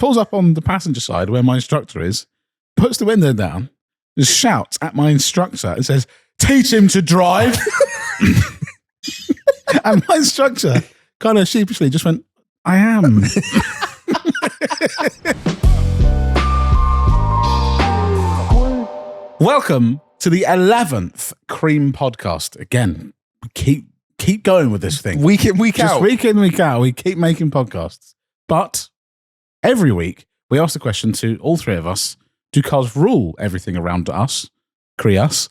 pulls up on the passenger side where my instructor is, puts the window down, and shouts at my instructor and says, "Teach him to drive." And my instructor kind of sheepishly just went, "I am." Welcome to the 11th Cream podcast. Again, keep going with this thing. Week in, week out. Week in, week out. We keep making podcasts. But every week, we ask the question to all three of us, do cars rule everything around us, us,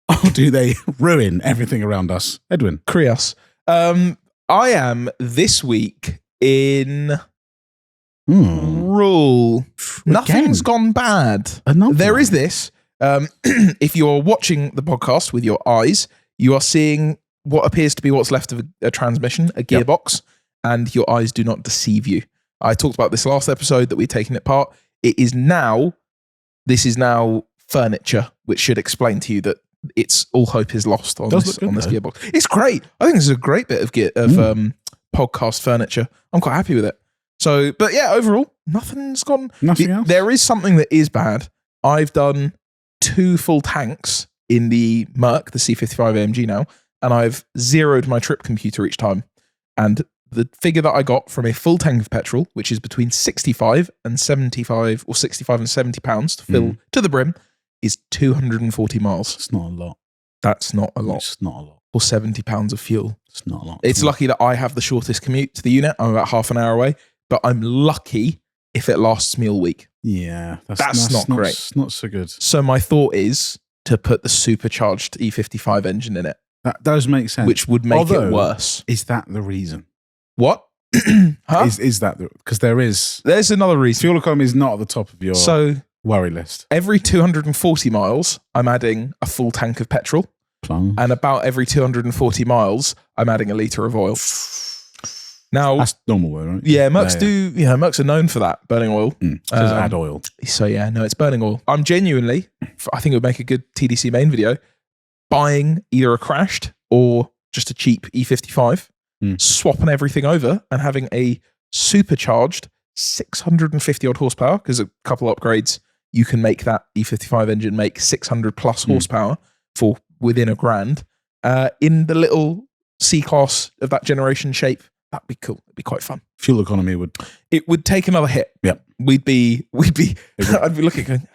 or do they ruin everything around us? Edwin. Creas. I am this week in rule. Nothing's gone bad. There is this. If you're watching the podcast with your eyes, you are seeing what appears to be what's left of a transmission, a gearbox, and your eyes do not deceive you. I talked about this last episode that we've taken it apart. This is now furniture, which should explain to you that it's all hope is lost on this gearbox. It's great. I think this is a great bit of podcast furniture. I'm quite happy with it. So, but yeah, overall, nothing's gone. Nothing else? There is something that is bad. I've done 2 full tanks in the Merc, the C55 AMG now, and I've zeroed my trip computer each time. And the figure that I got from a full tank of petrol, which is between 65 and 75 or 65 and 70 pounds to fill to the brim, is 240 miles. It's not a lot. That's not a lot. It's not a lot. Or 70 pounds of fuel. It's not a lot. It's lucky that I have the shortest commute to the unit. I'm about half an hour away, but I'm lucky if it lasts me all week. Yeah. That's not great. It's not so good. So my thought is to put the supercharged E55 engine in it. That does make sense. Which would make it worse. Is that the reason? What? Huh? Is that because there's another reason. Fuel economy is not at the top of your worry list. Every 240 miles, I'm adding a full tank of petrol. Plum. And about every 240 miles, I'm adding a litre of oil. Now that's normal, though, right? Yeah, Mercs are known for that, burning oil. Add oil. So yeah, no, it's burning oil. I'm genuinely, I think it would make a good TDC main video, buying either a crashed or just a cheap E55, swapping everything over and having a supercharged 650 odd horsepower, because a couple upgrades, you can make that E55 engine make 600 plus horsepower for within $1,000 in the little C-Class of that generation shape. That'd be cool. It'd be quite fun. Fuel economy would take another hit. Yep. I'd be looking going,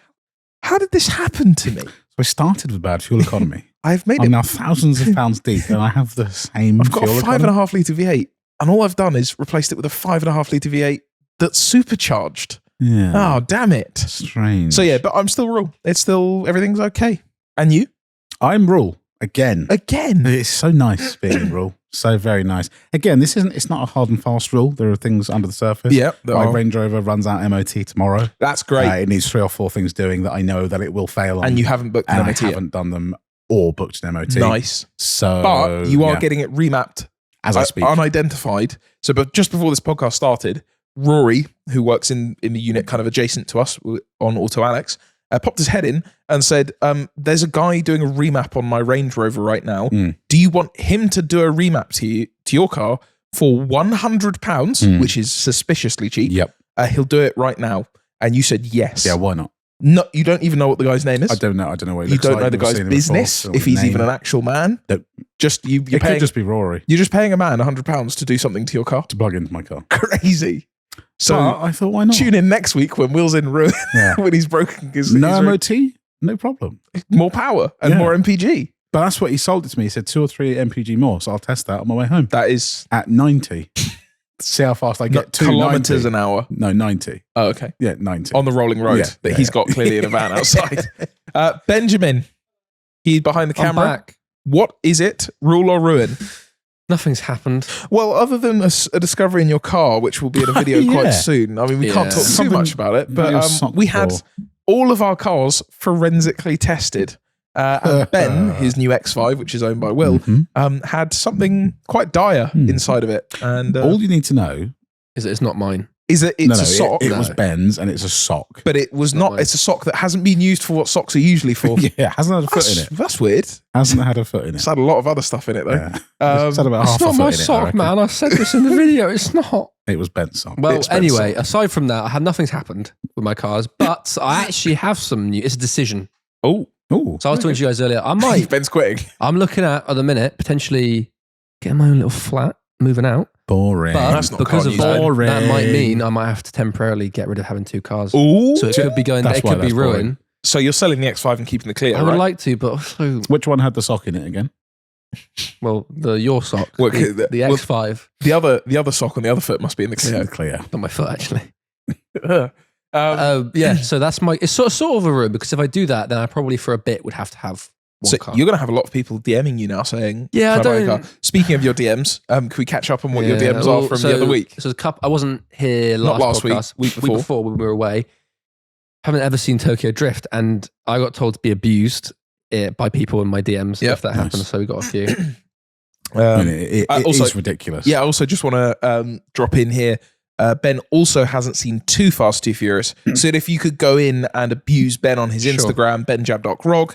how did this happen to me? So I started with bad fuel economy. I'm now thousands of pounds deep and I have the same I've got a 5.5 litre V8 and all I've done is replaced it with a 5.5 litre V8 that's supercharged. Yeah. Oh, damn it. Strange. So yeah, but I'm still rule. Everything's okay. And you? I'm rule. Again. It's so nice being in rule. So very nice. Again, it's not a hard and fast rule. There are things under the surface. Yeah. My Range Rover runs out MOT tomorrow. That's great. It needs 3 or 4 things doing that I know that it will fail on. And you haven't booked an MOT I haven't done them or booked an MOT. Nice. So, but you are getting it remapped as I speak. Unidentified. So, but just before this podcast started, Rory, who works in the unit kind of adjacent to us on Auto Alex, popped his head in and said, there's a guy doing a remap on my Range Rover right now. Do you want him to do a remap to your car for £100, which is suspiciously cheap? Yep. He'll do it right now. And you said yes. Yeah, why not? No, you don't even know what the guy's name is? I don't know what he looks like. You don't know the guy's business, if he's even an actual man? Nope. It could just be Rory. You're just paying a man £100 to do something to your car? To plug into my car. Crazy. So I thought, why not? Tune in next week when Will's in ruin, when he's broken. No MOT, no problem. More power and more MPG. But that's what he sold it to me. He said 2 or 3 MPG more, so I'll test that on my way home. That is at 90. See how fast I get to kilometers an hour. No, 90. Oh, okay. Yeah, 90 on the rolling road that he's got clearly in a van outside. Benjamin, he's behind the camera. I'm back. What is it? Rule or ruin? Nothing's happened. Well, other than a discovery in your car, which will be in a video quite soon. I mean, we can't talk too much about it, but we had all of our cars forensically tested. And Ben, his new X5, which is owned by Will, had something quite dire inside of it. And all you need to know is that it's not mine. Is it? It's a sock. It was Ben's, and it's a sock. But it was not. It's a sock that hasn't been used for what socks are usually for. Yeah, hasn't had a foot in it. That's weird. Hasn't had a foot in it. It's had a lot of other stuff in it though. Yeah. It's had about half It's a not foot my in it, I sock, reckon. man. I said this in the video. It's not. It was Ben's sock. Well, It's Ben's anyway, sock. aside from that, I had nothing's happened with my cars, but I actually have some new. It's a decision. Oh, Ooh. So I was talking to you guys earlier. I might. Ben's quitting. I'm looking at the minute potentially getting my own little flat, moving out. Boring. But That's not because car of news, that, Boring. that might mean I might have to temporarily get rid of having 2 cars. Ooh. So it could be going. That's It why could be that's boring. ruined. So you're selling the X5 and keeping the Clio, I would right? like to, but also, Which one had the sock in it again? well, your sock, Well, the well, X5, the other sock on the other foot must be in the Clio. Clear. not my foot actually. Um, Yeah, so that's my. It's sort of a room because if I do that, then I probably for a bit would have to have one so car. you're going to have a lot of people DMing you now saying, Yeah, I "Can buy a don't- car?" Speaking of your DMs, can we catch up on what your Yeah, DMs well, are from so- the other week? So I wasn't here Not last week, podcast, week before. when we were away. Haven't ever seen Tokyo Drift, and I got told to be abused by people in my DMs Yep. if that Nice. happens. So we got a few. I mean, it also- is ridiculous. Yeah, I also just want to drop in here. Ben also hasn't seen Too Fast, Too Furious. So if you could go in and abuse Ben on his Sure. Instagram, benjab.rog,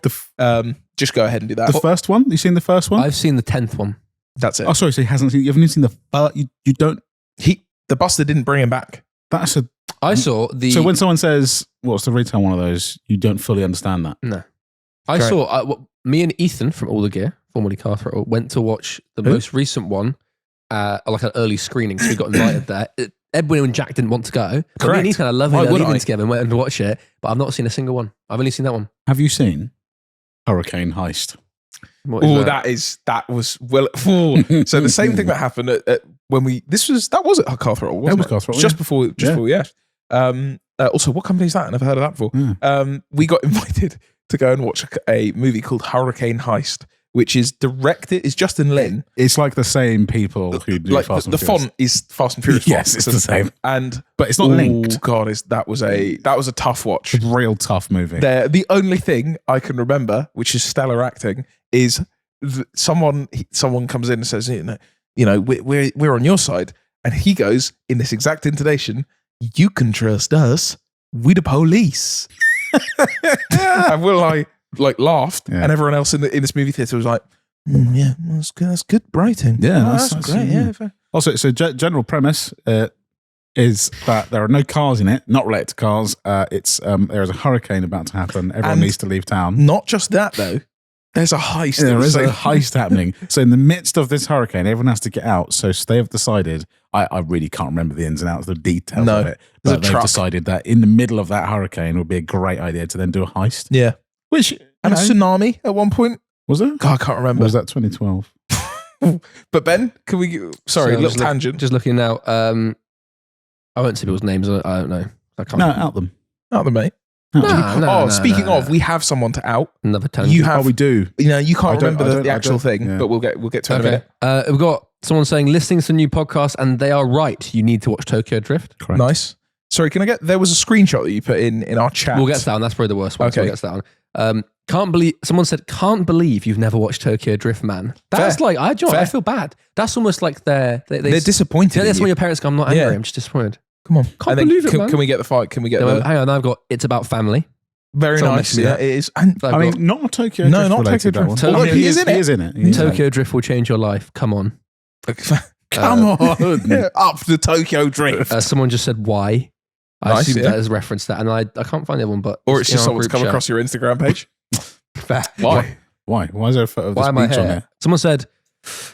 just go ahead and do that. The first one? You seen the first one? I've seen the 10th one. That's it. Oh, sorry. So you haven't seen. You haven't even seen the. You don't. The buster didn't bring him back. That's a. I saw the. So when someone says, "What's the retail one of those?" You don't fully understand that. No. I Great. saw me and Ethan from All the Gear, formerly Car Throttle, went to watch the Who? most recent one, like an early screening. So we got invited there. Edwin and Jack didn't want to go. But me Correct. and Ethan had a lovely Why little would evening I? together and went and watched it. But I've not seen a single one. I've only seen that one. Have you seen Hurricane Heist? What is Oh, that? that was well. ooh. So the same thing that happened at when we that was at Car Throttle, wasn't was it? Car Throttle, just yeah. before, yeah. Also, what company is that? I've never heard of that before. Yeah. We got invited to go and watch a movie called Hurricane Heist, which is directed. Is Justin Lin. It's like the same people who do Like Fast and the Furious. font is Fast and Furious. Yes, font. it's the same. And But it's not linked. Oh God, that was a tough watch. It's a real tough movie. The only thing I can remember, which is stellar acting, is someone comes in and says, we're on your side, and he goes in this exact intonation, "You can trust us, we the police." And Will and I laughed, Yeah. and everyone else in this movie theater was like, "Yeah, that's good writing. Yeah, Oh, that's great. yeah. Yeah, fair." Also, so general premise is that there are no cars in it, not related to cars. It's there is a hurricane about to happen. Everyone And needs to leave town. Not just that though. There's a heist. There is a So- heist happening. So in the midst of this hurricane, everyone has to get out. So they have decided, I really can't remember the ins and outs, the details No. of it. There's a But they've truck. decided that in the middle of that hurricane would be a great idea to then do a heist. Yeah. Which, And a tsunami at one point. was it? God, I can't Or remember. was that 2012? But Ben, can we? Sorry, So little just look- tangent. Just looking now. I won't say people's names. I don't know. I can't. No, out them. Not the mate. Out No, them. no, Speaking no. of, we have someone to out. Another tangent. You Oh, have. we do. You know, you can't I don't- remember I the don't- I actual don't- thing, yeah. but we'll get to it in a Okay. minute. We've got someone saying listening to the new podcast, and they are right. You need to watch Tokyo Drift. Correct. Nice. Sorry, can I get? There was a screenshot that you put in our chat. We'll get to that one. That's probably the worst one. So Okay. we'll get to that one. Can't believe someone said, "Can't believe you've never watched Tokyo Drift, man." That's Fair. like I Fair. feel bad. That's almost like they're disappointed. Yeah, in that's you. when your parents go, "I'm not angry. Yeah. I'm just disappointed." Come on. Can't And then believe it, man. Can we get the fight? Can we get No, the? hang on, I've got it's about family. Very someone nice. messaged me Yeah, that. it is. And I've I got mean, not Tokyo No, Drift not related, Tokyo that Drift. one. Although he is in it. He is in it. He is in it. Tokyo Drift will change your life. Come on. Come on. up the Tokyo Drift. Someone just said why. I Nice, assume yeah. that is referenced that, and I can't find the other one. But Or it's in just our someone's group come chat. across your Instagram page. Fair. Why? Why? Why is there a photo of this Why am I beach on here? there? Someone said,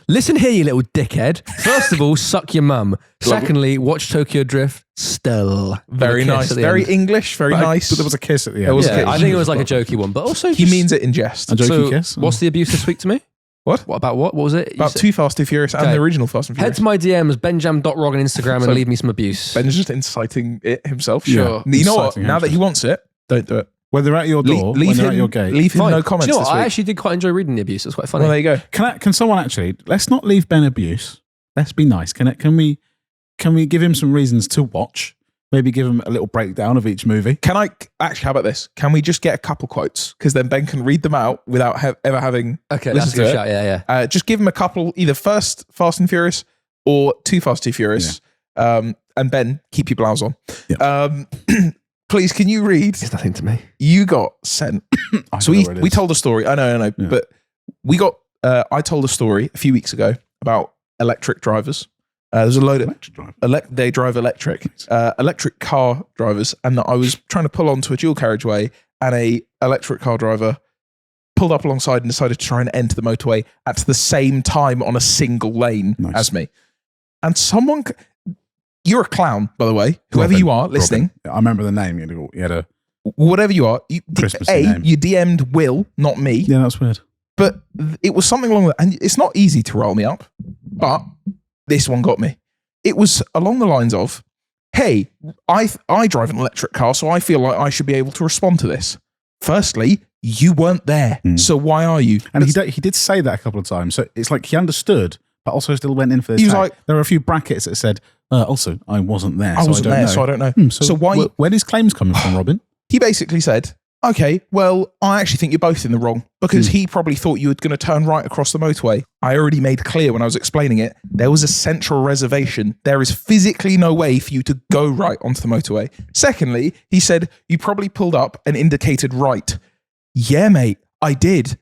"Listen here, you little dickhead. First of all, suck your mum. Secondly, watch Tokyo Drift. Still, Very With a kiss nice. at the Very end." English. Very nice. But there was a kiss at the end. There was a Yeah, kiss. I think it was like a jokey one, but also He just- means it in jest. A jokey so kiss? What's the abuse this week to me? What? What about what? What was it? You About said- Too Fast, Too Furious, and Okay. the original Fast and Head Furious. to my DMs, benjam.rog on Instagram, So- and leave me some abuse. Ben's just inciting it himself. Sure. You know what? Inciting Now that hatred. he wants it, don't do it. When they're at your door, when they're at your gate. Leave him Fine. no Do comments you know this what? I week. actually did quite enjoy reading the abuse. It was quite funny. Well, there you go. Can someone actually, let's not leave Ben abuse. Let's be nice. Can we give him some reasons to watch? Maybe give him a little breakdown of each movie. Can I actually? How about this? Can we just get a couple quotes? Because then Ben can read them out without ever having. Okay, Listen that's a to good it. shout. Yeah, yeah. Just give him a couple, either first Fast and Furious or Too Fast, Too Furious. And Ben, keep your blouse on. Yeah. Please, can you read? It's nothing to me. You got sent. So we told a story. I know. Yeah. But we got. I told a story a few weeks ago about electric drivers. There's a load of they drive electric car drivers, and I was trying to pull onto a dual carriageway, and a electric car driver pulled up alongside and decided to try and enter the motorway at the same time on a single lane as me. And someone, you're a clown, by the way, whoever you are listening. Robin. I remember the name. You had a whatever you are. Christmas name. You DM'd Will, not me. Yeah, that's weird. But it was something along that, and it's not easy to roll me up, but this one got me. It was along the lines of, hey, I drive an electric car, so I feel like I should be able to respond to this. Firstly, you weren't there, so why are you? And he did say that a couple of times, so it's like he understood, but also still went in for this. He was like, there were a few brackets that said, also, I wasn't there. I wasn't there, so I don't know. So why? Where these claims coming from, Robin? He basically said, okay, well, I actually think you're both in the wrong, because he probably thought you were going to turn right across the motorway. I already made clear when I was explaining it, there was a central reservation. There is physically no way for you to go right onto the motorway. Secondly, he said, you probably pulled up and indicated right. Yeah, mate, I did,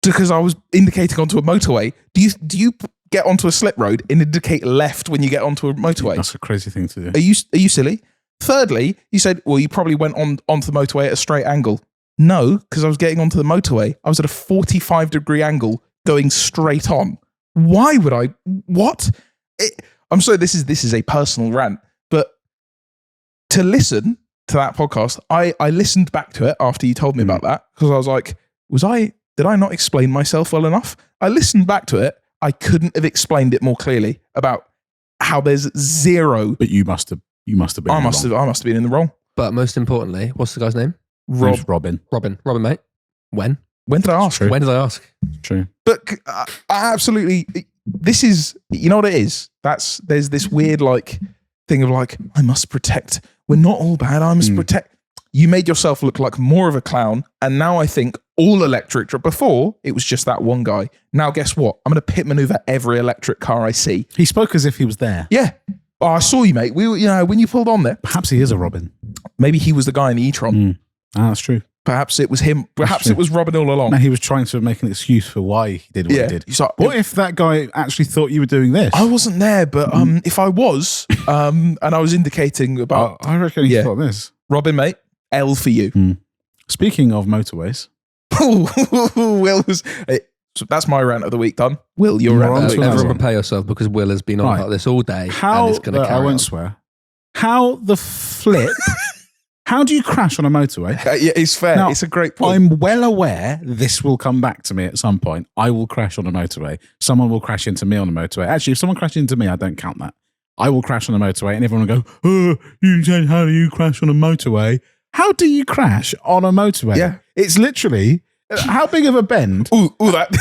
because I was indicating onto a motorway. Do you get onto a slip road and indicate left when you get onto a motorway? That's a crazy thing to do. Are you silly? Thirdly, you said, well, you probably went onto the motorway at a straight angle. No, because I was getting onto the motorway. I was at a 45-degree angle going straight on. Why would I? What? I'm sorry, this is a personal rant, but to listen to that podcast, I listened back to it after you told me about that, because I was like, did I not explain myself well enough? I listened back to it. I couldn't have explained it more clearly about how there's zero. But you must have been. I must have been in the wrong. But most importantly, what's the guy's name? Robin, mate. When did I ask? When did I ask? True. But I absolutely. This is, you know what it is. There's this weird like thing of like, I must protect. We're not all bad. I must protect. You made yourself look like more of a clown, and now I think all electric. Before it was just that one guy. Now guess what? I'm going to pit maneuver every electric car I see. He spoke as if he was there. Yeah. Oh, I saw you, mate. We were, when you pulled on there. Perhaps he is a Robin. Maybe he was the guy in the e-tron. That's true. Perhaps it was him. Perhaps it was Robin all along. No, he was trying to make an excuse for why he did what he did. He's like, what if that guy actually thought you were doing this? I wasn't there, but if I was, and I was indicating about... I reckon he thought this. Robin, mate, L for you. Speaking of motorways... Will was... So that's my rant of the week done. Will, your rant of the week. Everyone prepare yourself, because Will has been on about this all day. How, and it's going to carry I won't on. swear. How the flip... How do you crash on a motorway? Yeah, it's fair. Now, it's a great point. I'm well aware this will come back to me at some point. I will crash on a motorway. Someone will crash into me on a motorway. Actually, if someone crashes into me, I don't count that. I will crash on a motorway, and everyone will go, oh, you said, how do you crash on a motorway? How do you crash on a motorway? Yeah. It's literally... How big of a bend?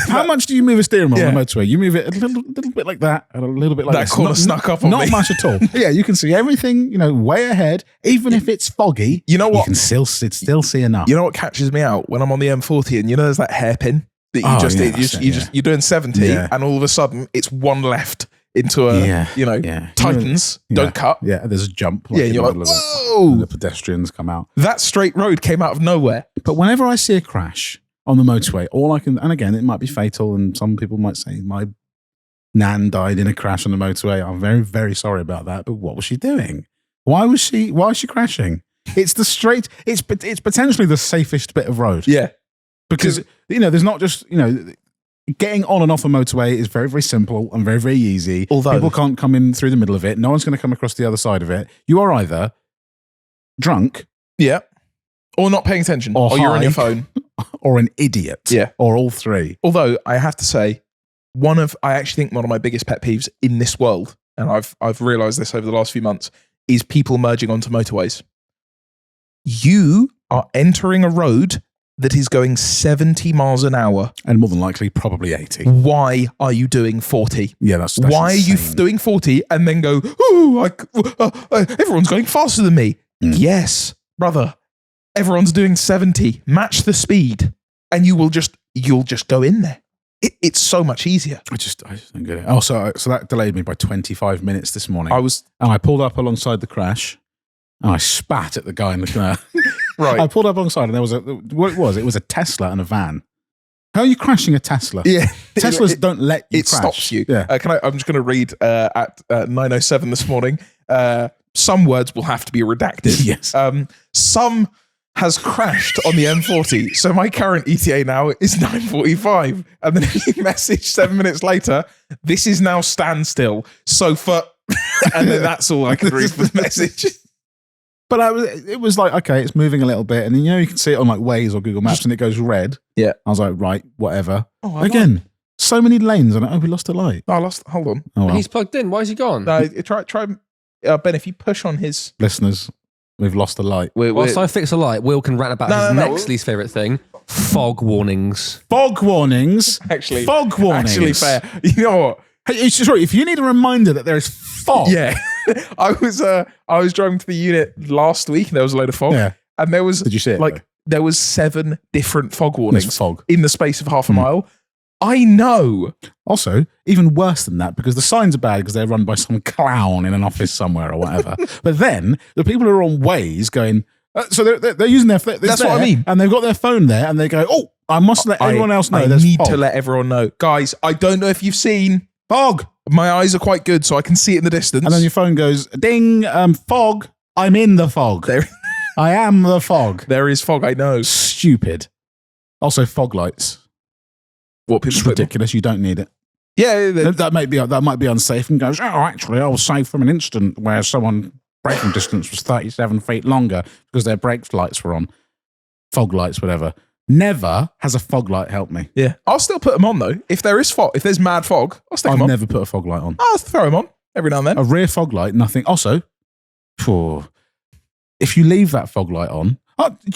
How much do you move a steering wheel on a motorway? You move it a little bit like that, and a little bit like that. That corner snuck up on me. Not much at all. Yeah, you can see everything, way ahead. Even if it's foggy, you know what? You can still see enough. You know what catches me out when I'm on the M40, and there's that hairpin that you're doing 70, and all of a sudden it's one left into a Titans don't cut. Yeah, there's a jump. Like you're like, whoa! The pedestrians come out. That straight road came out of nowhere. But whenever I see a crash on the motorway, all I can, and again, it might be fatal, and some people might say my nan died in a crash on the motorway. I'm very, very sorry about that. But what was she doing? Why was she crashing? It's the straight. It's potentially the safest bit of road. Yeah, because there's not just getting on and off a motorway is very, very simple and very, very easy. Although people can't come in through the middle of it. No one's going to come across the other side of it. You are either drunk, or not paying attention, or you're on your phone. Or an idiot. Yeah. Or all three. Although I have to say, I actually think one of my biggest pet peeves in this world, and I've realized this over the last few months, is people merging onto motorways. You are entering a road that is going 70 miles an hour. And more than likely, probably 80. Why are you doing 40? Yeah, that's why insane. are you doing 40 and then go, everyone's going faster than me? Yes, brother. Everyone's doing 70. Match the speed, and you'll just go in there. It's so much easier. I just don't get it. Also, so that delayed me by 25 minutes this morning. And I pulled up alongside the crash, and I spat at the guy in the car. right. I pulled up alongside, and there was it was a Tesla and a van. How are you crashing a Tesla? Yeah. Teslas don't let you It crash. stops you. Yeah. I'm just going to read at 9:07 this morning. Some words will have to be redacted. Yes. Some has crashed on the M40. So my current ETA now is 9:45. And then he messaged 7 minutes later, this is now standstill. So for, and then that's all I could read for the message. But it was like, okay, it's moving a little bit. And then, you can see it on like Waze or Google Maps and it goes red. Yeah. I was like, right, whatever. Oh, Again, so many lanes. And we lost a light. I lost, hold on. Oh, well. He's plugged in. Why is he gone? No, try Ben, if you push on his... Listeners, we've lost a light. Whilst I fix a light, Will can rant about his next least favourite thing, fog warnings. Fog warnings? Actually, Fog warnings. Actually fair. You know what? Hey, sorry, if you need a reminder that there is fog. Yeah. I was driving to the unit last week and there was a load of fog. Yeah. And there was... Did you see it? Like, there was 7 different fog warnings. There's fog. In the space of half a mile. I know. Also, even worse than that, because the signs are bad because they're run by some clown in an office somewhere or whatever. But then the people who are on Waze going, so they're using their phone. That's what I mean. And they've got their phone there and they go, oh, I must let everyone else know I there's need fog. to let everyone know. Guys, I don't know if you've seen Fog. My eyes are quite good, so I can see it in the distance. And then your phone goes, ding, fog. I'm in the fog. I am the fog. There is fog, I know. Stupid. Also, fog lights. What people It's ridiculous. You don't need it. Yeah, That might be unsafe. And goes, oh, actually, I was saved from an incident where someone braking distance was 37 feet longer because their brake lights were on. Fog lights, whatever. Never has a fog light helped me. yeah. I'll still put them on though. If there is fog, if there's mad fog, I'll stick I've them on. never put a fog light on. I'll throw them on every now and then. A rear fog light, nothing. Also, if you leave that fog light on,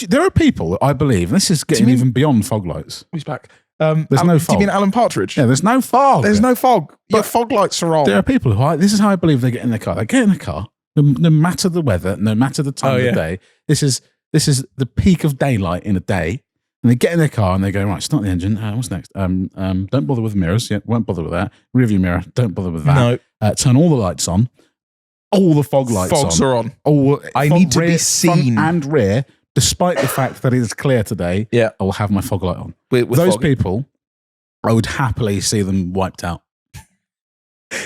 there are people that I believe, and this is getting even beyond fog lights. Who's back? There's no fog. Do you mean Alan Partridge? Yeah, there's no fog. There's no fog. Your fog lights are on. There are people who this is how I believe they get in their car. They get in the car, no matter the weather, no matter the time of the day. This is the peak of daylight in a day. And they get in their car and they go, right, start the engine. What's next? Don't bother with the mirrors. Yeah, won't bother with that. Rearview mirror. Don't bother with that. No. Turn all the lights on. All the fog lights Fogs are on. I need to be seen. front and rear, despite the fact that it is clear today. Yeah. I will have my fog light on. With Those fog. people, I would happily see them wiped out.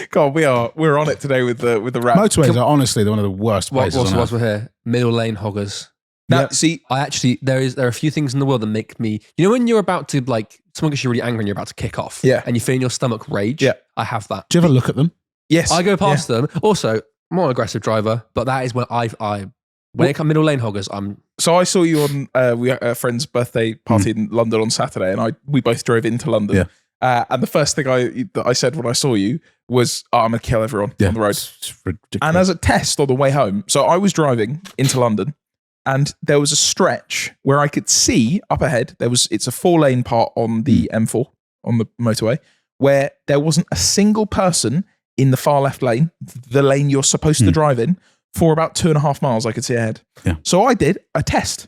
God, we're on it today with the rap. Motorways are honestly one of the worst places on Whilst earth. we're here, middle lane hoggers. Now, Yep. see, There are a few things in the world that make me, when you're about to someone gets you really angry and you're about to kick off. Yeah. And you feel in your stomach rage. Yeah. I have that. Do you ever look at them? yes, I go past them. Also, I'm not an aggressive driver, but that is when when it comes middle lane hoggers, So I saw you on we had a friend's birthday party in London on Saturday, and we both drove into London. Yeah. And the first thing I said when I saw you was, I'm going to kill everyone on the road. It's ridiculous. And as a test on the way home, so I was driving into London, and there was a stretch where I could see up ahead. It's a 4-lane part on the M4 on the motorway, where there wasn't a single person in the far left lane, the lane you're supposed to drive in, for about 2.5 miles. I could see ahead. Yeah. So I did a test.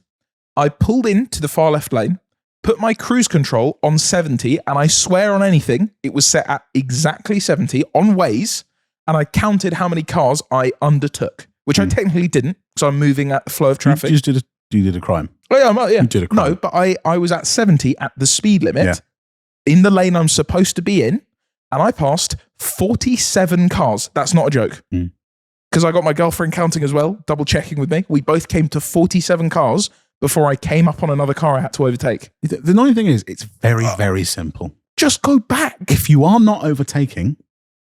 I pulled into the far left lane, put my cruise control on 70, and I swear on anything, it was set at exactly 70 on Waze, and I counted how many cars I undertook, which I technically didn't, because I'm moving at the flow of traffic. You did a crime. Oh, yeah, yeah. You did a crime. No, but I was at 70 at the speed limit in the lane I'm supposed to be in, and I passed 47 cars. That's not a joke. Because I got my girlfriend counting as well, double checking with me. We both came to 47 cars before I came up on another car I had to overtake. The annoying thing is, it's very, very simple. Just go back. If you are not overtaking,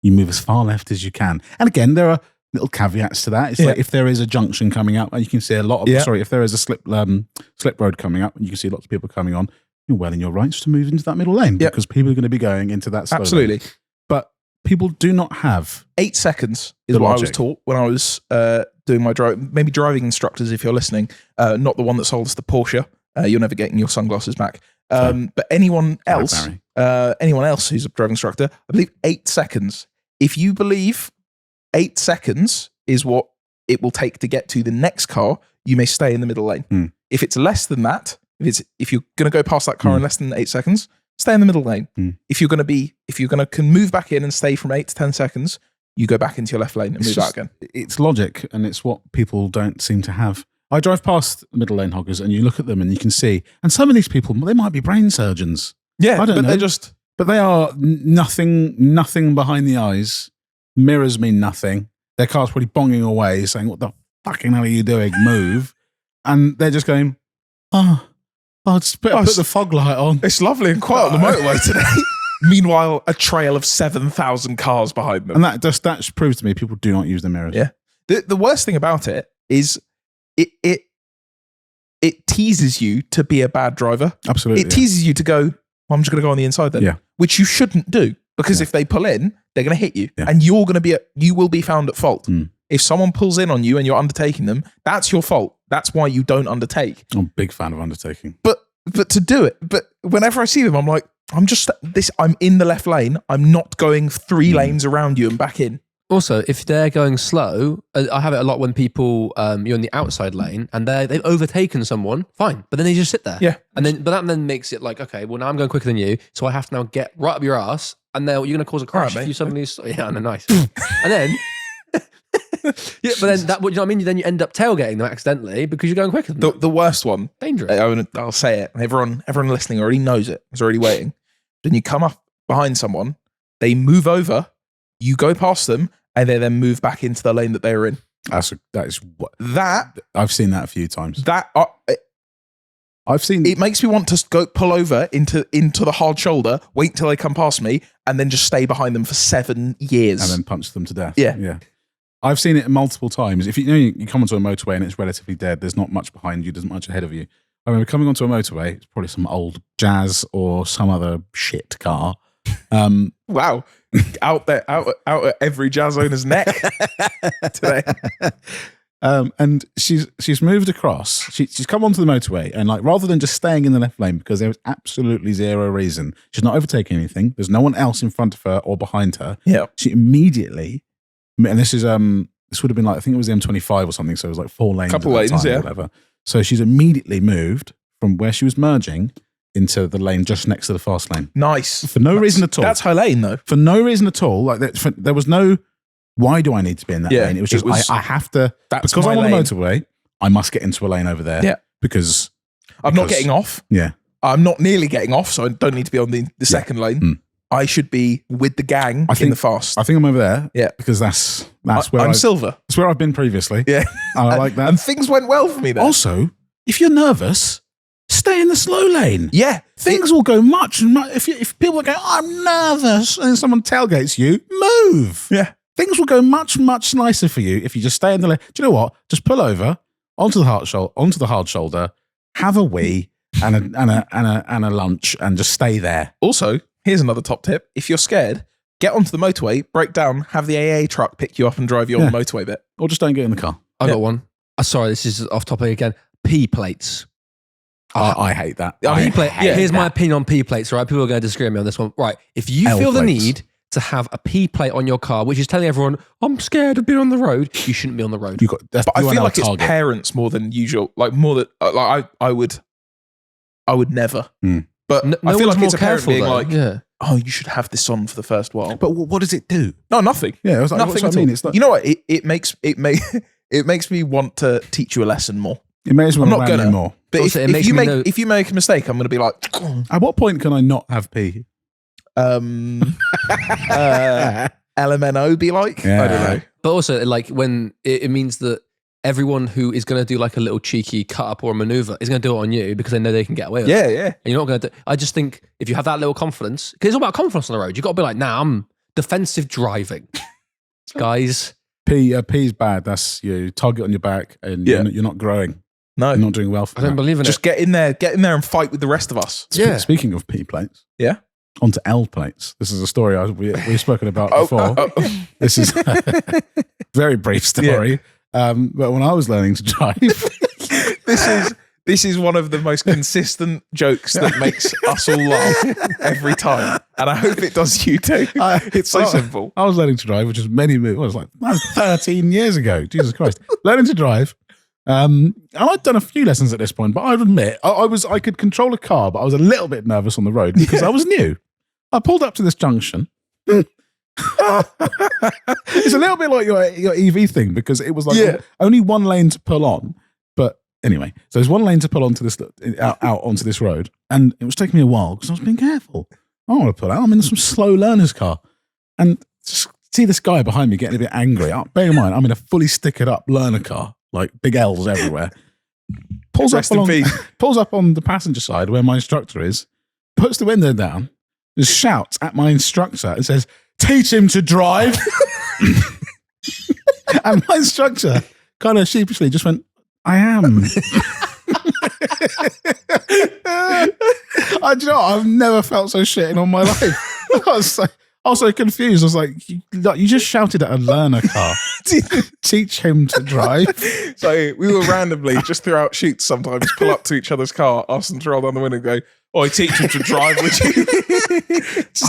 you move as far left as you can. And again, there are little caveats to that. It's like if there is a junction coming up, and you can see a lot of, if there is a slip road coming up, and you can see lots of people coming on, you're well in your rights to move into that middle lane because people are going to be going into that slow Absolutely. lane. But people do not have 8 seconds is the what I logic. was taught when I was doing my maybe driving instructors, if you're listening, not the one that sold us the Porsche. You're never getting your sunglasses back. But anyone else who's a driving instructor, I believe 8 seconds. If you believe 8 seconds is what it will take to get to the next car, you may stay in the middle lane. If it's less than that, if you're going to go past that car in less than 8 seconds, stay in the middle lane. Mm. If you're going to can move back in and stay from 8 to 10 seconds, you go back into your left lane and move out again. It's logic, and it's what people don't seem to have. I drive past middle lane hoggers, and you look at them, and you can see. And some of these people, they might be brain surgeons. Yeah, I don't know. they're just. But they are nothing behind the eyes. Mirrors mean nothing. Their car's probably bonging away, saying, "What the fucking hell are you doing? Move!" And they're just going, just put the fog light on. It's lovely and quiet on the motorway today. Meanwhile, a trail of 7,000 cars behind them. And that proves to me people do not use the mirrors. Yeah. The worst thing about it is it teases you to be a bad driver. Absolutely. It teases you to go, well, I'm just going to go on the inside then. Yeah. Which you shouldn't do, because if they pull in, they're going to hit you, and you will be found at fault. Mm. If someone pulls in on you and you're undertaking them, that's your fault. That's why you don't undertake. I'm a big fan of undertaking. But to do it, but whenever I see them, I'm like, I'm in the left lane. I'm not going 3 lanes around you and back in. Also, if they're going slow, I have it a lot when people, you're in the outside lane and they've overtaken someone, fine. But then they just sit there. Yeah. But that then makes it like, okay, well now I'm going quicker than you, so I have to now get right up your ass, and then you're going to cause a crash if you suddenly, no, nice. And then, but then you know what I mean? Then you end up tailgating them accidentally because you're going quicker than them. The worst one. Dangerous. I'll say it. Everyone listening already knows it. Is already waiting. Then you come up behind someone, they move over, you go past them, and they then move back into the lane that they were in. That I've seen that a few times. It makes me want to go pull over into the hard shoulder, wait till they come past me, and then just stay behind them for 7 years. And then punch them to death. Yeah. I've seen it multiple times. If you come onto a motorway and it's relatively dead, there's not much behind you, there's not much ahead of you. I remember coming onto a motorway, it's probably some old Jazz or some other shit car. Wow. out at every Jazz owner's neck today. And she's moved across. She's come onto the motorway, and like rather than just staying in the left lane because there was absolutely zero reason, she's not overtaking anything. There's no one else in front of her or behind her. Yeah. She immediately, and this would have been like, I think it was the M25 or something. So it was like 4 lanes, couple lanes, or whatever. So she's immediately moved from where she was merging into the lane just next to the fast lane. Nice. For no reason at all. That's her lane though. For no reason at all. Like there was no, why do I need to be in that lane? It was just, I have to, because I'm on the motorway, I must get into a lane over there. Yeah. Because I'm not getting off. Yeah. I'm not nearly getting off, so I don't need to be on the second lane. Mm. I should be with the gang in the fast. I think I'm over there. Yeah. Because that's where I'm silver. That's where I've been previously. Yeah. I like that. And things went well for me there. Also, if you're nervous, stay in the slow lane. Yeah. Things will go much. If people go, I'm nervous, and someone tailgates you, move. Yeah. Things will go much, much nicer for you if you just stay in the lane. Do you know what? Just pull over onto the hard shoulder, have a wee and a lunch, and just stay there. Also, here's another top tip. If you're scared, get onto the motorway, break down, have the AA truck pick you up and drive you on the motorway bit. Or just don't get in the car. I got one. Sorry, this is off topic again. P plates. I hate that. Here's my opinion on P plates, right? People are going to disagree with me on this one. Right. If you feel the need to have a P plate on your car, which is telling everyone, I'm scared of being on the road, you shouldn't be on the road. But I feel like it's parents more than usual. Like more than, I would never. Mm. But I feel like it's a parent being though. like, oh, you should have this on for the first while. But what does it do? No, nothing. Yeah, it was like, nothing at all. It's like, you know what? It makes me want to teach you a lesson more. It makes me I'm not gonna more. But also, if you make a mistake, I'm going to be like. At what point can I not have P? LMNO be like? Yeah. I don't know. But also, like when it means that everyone who is going to do like a little cheeky cut up or a maneuver is going to do it on you because they know they can get away with it. Yeah. And you're not going to do. I just think if you have that little confidence, because it's all about confidence on the road, you've got to be like, nah, I'm defensive driving. Guys. P's bad. That's you target on your back and you're not growing. No. You're not doing well for I don't believe in Just get in there and fight with the rest of us. Yeah. Speaking of P plates. Yeah. Onto L plates. This is a story we've spoken about before. This is a very brief story. Yeah. But when I was learning to drive, this is one of the most consistent jokes that makes us all laugh every time, and I hope it does you too. It's so simple. I was learning to drive, which is that was 13 years ago. Jesus Christ, learning to drive, And I'd done a few lessons at this point, but I'd admit I could control a car, but I was a little bit nervous on the road because I was new. I pulled up to this junction. It's a little bit like your EV thing because it was like only one lane to pull on. But anyway, so there's one lane to pull onto this out onto this road, and it was taking me a while because I was being careful. I don't want to pull out. I'm in some slow learner's car, and just see this guy behind me getting a bit angry. Bear in mind, I'm in a fully stickered up learner car, like big L's everywhere. Pulls up on the passenger side where my instructor is, puts the window down, and shouts at my instructor and says, "Teach him to drive." And my instructor kind of sheepishly just went, "I am." Do you know what? I've never felt so shit in all my life. I was so confused. I was like, you just shouted at a learner car. Teach him to drive. So we will randomly, just throughout shoots sometimes, pull up to each other's car, ask them to roll down the window and go, "Oh, I teach him to drive, would you?"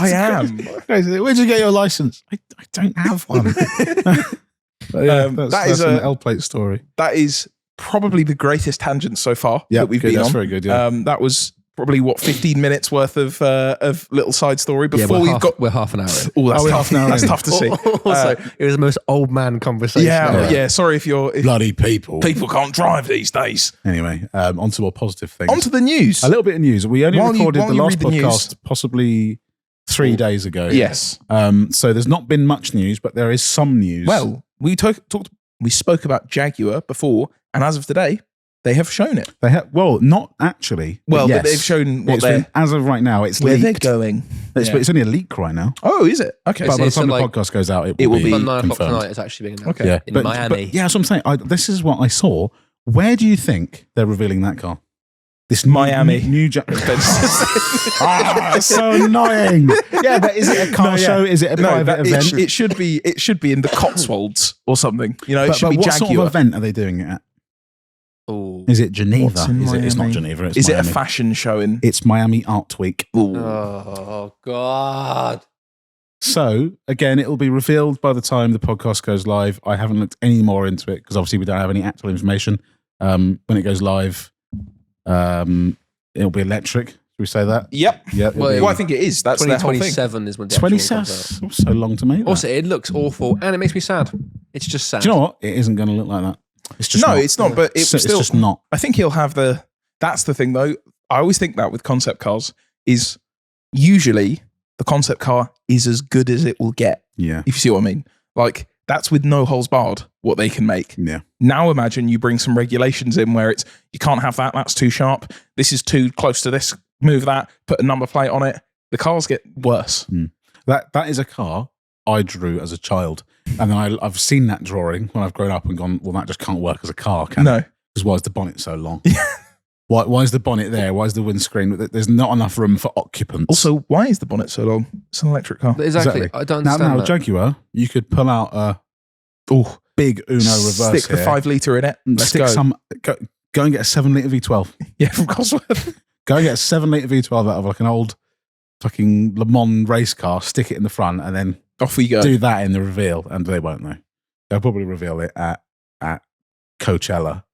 I am. Where'd you get your license? I don't have one. That's an L plate story. That is probably the greatest tangent so far that we've been on. That's very good, yeah. That was probably 15 minutes worth of little side story before we're half an hour in. Oh, that's tough. That's tough to see. Also, it was the most old man conversation. Yeah. Sorry if bloody people can't drive these days. Anyway, on to more positive things. On to the news. A little bit of news. We only recorded the last podcast possibly 3 days ago. Yes. So there's not been much news, but there is some news. Well, we spoke about Jaguar before, and as of today, they have shown it. They have, well, not actually. Well, yes. But they've shown what as of right now, it's where leaked. They're going. It's only a leak right now. Oh, is it? Okay. But by the time the podcast goes out, it will be at 9 o'clock confirmed. tonight. It's actually being announced. Okay. In Miami. But yeah, that's what I'm saying. This is what I saw. Where do you think they're revealing that car? This Miami. New Jaguar. It's so annoying. Yeah, but is it a car show? Is it a private event? It should be in the Cotswolds or something. You know, it should be what Jaguar. Sort of event are they doing it at? Ooh. Is it Geneva? It's not Geneva. It's Miami. It a fashion show in? It's Miami Art Week. Ooh. Oh God. So again, it will be revealed by the time the podcast goes live. I haven't looked any more into it because obviously we don't have any actual information. When it goes live, it'll be electric. Should we say that? Yep. Well, I think it is. That's 2027 is when the 27. So long to me. Also, it looks awful and it makes me sad. It's just sad. Do you know what? It isn't going to look like that. It's just it's not. But it's just not. I think he'll have that's the thing though. I always think that with concept cars is usually the concept car is as good as it will get. Yeah. If you see what I mean. Like that's with no holes barred what they can make. Yeah. Now imagine you bring some regulations in where you can't have that. That's too sharp. This is too close to this. Move that. Put a number plate on it. The cars get worse. That is a car I drew as a child. And then I've seen that drawing when I've grown up and gone, well, that just can't work as a car, can it? Because why is the bonnet so long? Why is the bonnet there? Why is the windscreen? There's not enough room for occupants. Also, why is the bonnet so long? It's an electric car. Exactly. I don't understand Now, Jaguar, you could pull out a big Uno reverse Stick the 5 litre in it. Let's go. Go and get a 7 litre V12. Yeah, from Cosworth. Go and get a 7 litre V12 out of like an old fucking Le Mans race car, stick it in the front, and then off we go. Do that in the reveal, and they won't know. They'll probably reveal it at Coachella.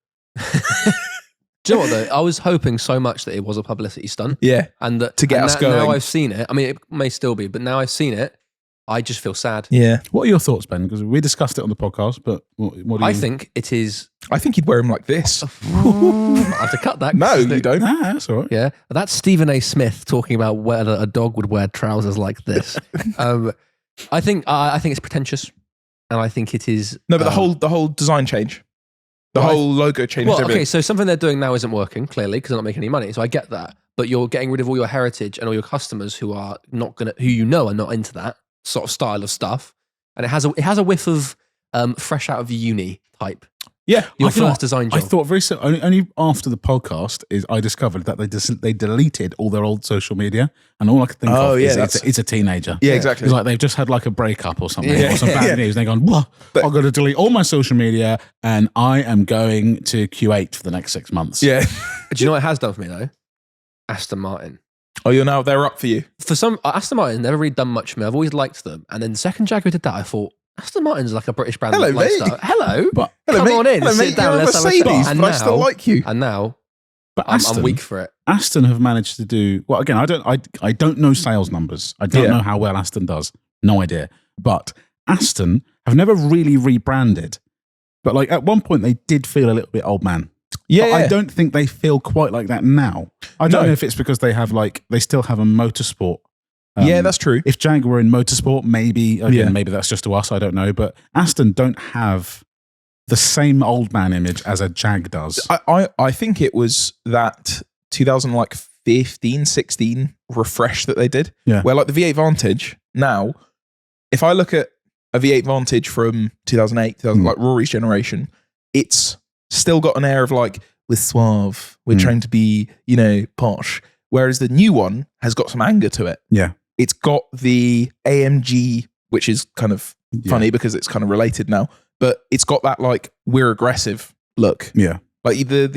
Do you know what though? I was hoping so much that it was a publicity stunt. Yeah, and that to get us going. Now I've seen it. I mean, it may still be, but now I've seen it. I just feel sad. Yeah. What are your thoughts, Ben? Because we discussed it on the podcast, but what do you? I think it is. I think he'd wear him like this. I have to cut that. No, you don't. Nah, that's all right. Yeah, that's Stephen A. Smith talking about whether a dog would wear trousers like this. I think it's pretentious, and I think it is. No, but the whole design change, the whole logo change. Well, okay, so something they're doing now isn't working clearly because they're not making any money. So I get that, but you're getting rid of all your heritage and all your customers who are not gonna, who you know are not into that sort of style of stuff, and it has a whiff of fresh out of uni type. Yeah, your first design job. I thought very soon, only after the podcast is I discovered that they deleted all their old social media, and all I could think of is it's a teenager. Yeah, exactly. It's like they've just had like a breakup or something, or some bad news. And they've gone, well, I've got to delete all my social media, and I am going to Q8 for the next 6 months. Yeah. Do you know what it has done for me though? Aston Martin. Oh, they're up for you. For some, Aston Martin never really done much for me. I've always liked them, and then the second Jaguar did that, I thought, Aston Martin's like a British brand. Hello, mate. Hello. But Come on in. Hello, Sit mate. down. You're a Let's have a Mercedes, chat. but I still like you. And now, but I'm weak for it. Aston have managed to do well. Again, I don't know sales numbers. I don't know how well Aston does. No idea. But Aston have never really rebranded. But like at one point, they did feel a little bit old man. Yeah, But I don't think they feel quite like that now. I don't No. know if it's because they have they still have a motorsport. Yeah, that's true. If Jag were in motorsport, maybe maybe that's just to us. I don't know. But Aston don't have the same old man image as a Jag does. I think it was that 2015, 16 refresh that they did. Yeah. Where like the V8 Vantage now, if I look at a V8 Vantage from 2008, like Rory's generation, it's still got an air of like, we're suave, we're trying to be, posh. Whereas the new one has got some anger to it. Yeah. It's got the AMG, which is kind of funny because it's kind of related now, but it's got that like, we're aggressive look. Yeah. Like the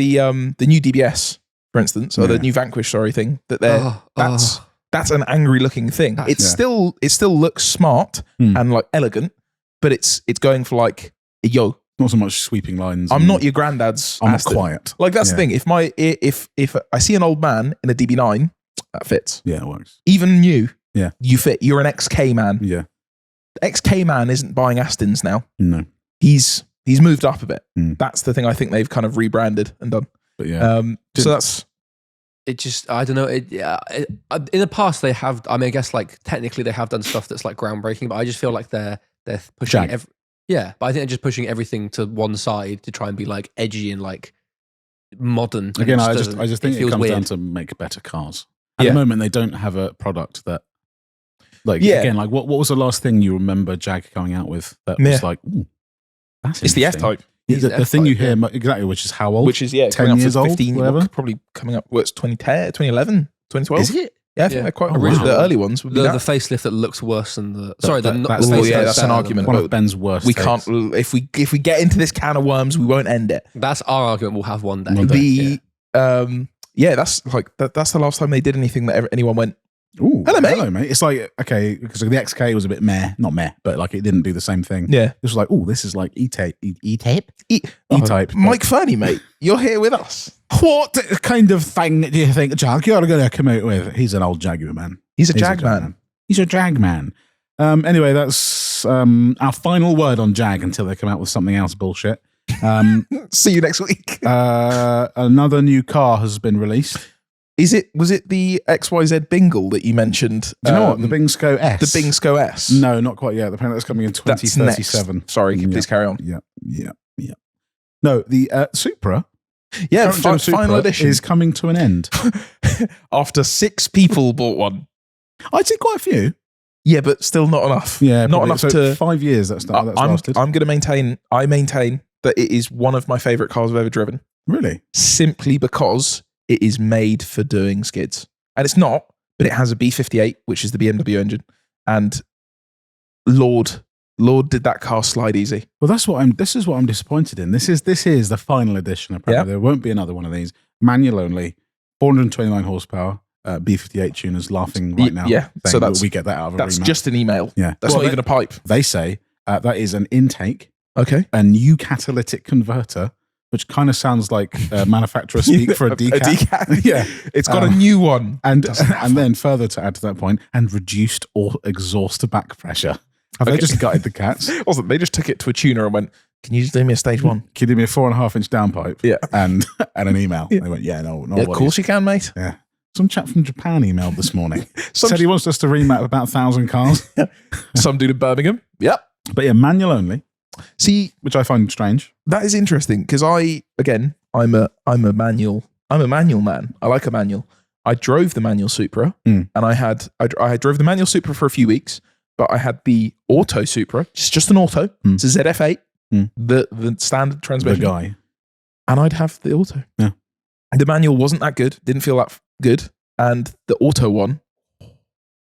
new DBS, for instance, or the new Vanquish, thing that that's an angry looking thing. It still looks smart and like elegant, but it's going for like, yo, not so much sweeping lines. I'm not your granddad's. I'm not Aston. quiet. Like that's the thing. If I see an old man in a DB9, that fits. Yeah, it works. Even you, yeah, you fit. You're an XK man. Yeah, the XK man isn't buying Astons now. No, he's moved up a bit. That's the thing. I think they've kind of rebranded and done. But yeah, so that's. It just, I don't know. In the past, they have. I mean, I guess like technically they have done stuff that's like groundbreaking, but I just feel like they're pushing. But I think they're just pushing everything to one side to try and be like edgy and like modern. Again, I just think it comes down to make better cars. At the moment, they don't have a product that, again, like what was the last thing you remember Jag coming out with that was like, ooh, that's it's the F-Type. The thing you hear exactly, which is how old? Which is 10 years old, 15, whatever. Probably coming up. It's 2010, 2011, 2012. Is it? Yeah, I think they're quite original. The early ones would be the facelift that looks worse than the. Sorry, that's an argument. One of Ben's worst. We can't. If we get into this can of worms, we won't end it. That's our argument. We'll have one day. That's like that's the last time they did anything that anyone went. Ooh, hello, mate. Hello, mate. It's like, okay, because the XK was a bit not meh, but like it didn't do the same thing. Yeah. It was like, oh, this is like E-Type. E-Type? E-Type. Mike Fernie, mate. You're here with us. What kind of thing do you think Jaguar are going to come out with? He's an old Jaguar man. He's a Jag man. He's a Jag man. Anyway, that's our final word on Jag until they come out with something else bullshit. See you next week. Another new car has been released. Was it the XYZ Bingle that you mentioned? Do you know what? The Bingsco S. The Bingsco S. No, not quite yet. Apparently that's coming in 2037. Sorry, please carry on. Yeah. No, the Supra. Yeah, final edition is coming to an end. After 6 people bought one. I'd say quite a few. Yeah, but still not enough. Yeah, not enough to 5 years. That's lasted. I'm going to maintain. I maintain that it is one of my favorite cars I've ever driven. Really? Simply because it is made for doing skids, and it's not. But it has a B58, which is the BMW engine, and Lord did that car slide easy. Well, this is what I'm disappointed in. This is the final edition. Apparently, there won't be another one of these. Manual only, 429 horsepower. B58 tuners laughing right now. Yeah, so we get that out of a that's remap. just an email. Yeah, that's not even a pipe. They say that is an intake. Okay, a new catalytic converter, which kind of sounds like manufacturer speak for a decaf. A decaf. Yeah, it's got a new one, and then further to add to that point, and reduced or exhaust back pressure. Have they just gutted the cats? Wasn't they just took it to a tuner and went, "Can you just do me a stage 1? Can you do me a 4.5-inch downpipe?" Yeah, and an email. Yeah. They went, "Yeah, no, of course you can, mate." Yeah. Some chap from Japan emailed this morning. Said he wants us to remap about 1,000 cars. Some dude in Birmingham. Yep. But yeah, manual only. See, which I find strange. That is interesting because I'm a manual man. I like a manual. I drove the manual Supra, and I drove the manual Supra for a few weeks, but I had the auto Supra. It's just an auto. It's a ZF8, the standard transmission. The guy. And I'd have the auto. Yeah. The manual wasn't that good. Didn't feel that good. And the auto one,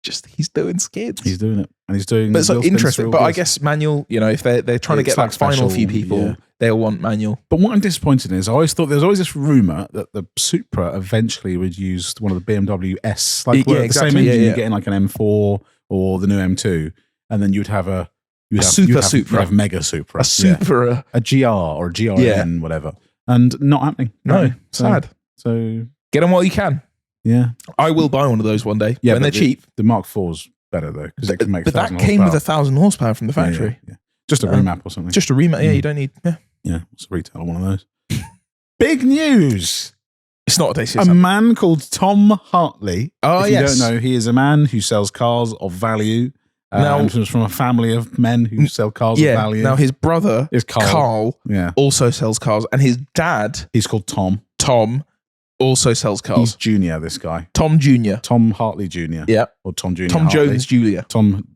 he's doing skids. He's doing it. And he's doing. But it's like interesting. But I guess manual, if they're trying to get that final few people, they'll want manual. But what I'm disappointed in is I always thought there's always this rumor that the Supra eventually would use one of the BMW S, the same engine you get in like an M4 or the new M2, and then you'd have a You have Mega Supra. A Supra. A GR or a GRN, whatever. And not happening. No, sad. So get them while you can. Yeah. I will buy one of those one day when they're cheap. The Mark IV's better though, because it can make. But that came with 1,000 horsepower from the factory. Yeah. Just a remap or something. Just a remap. Yeah, you don't need. Yeah, what's the retail on one of those? Big news. It's not a day. A man called Tom Hartley. Oh, if you don't know, he is a man who sells cars of value. And from a family of men who sell cars of value. Now his brother is Carl. Also sells cars, and his dad, he's called Tom. Tom also sells cars. He's Junior. This guy, Tom Junior. Tom Hartley Junior. Yeah, or Tom Junior. Tom Hartley. Jones Junior. Tom.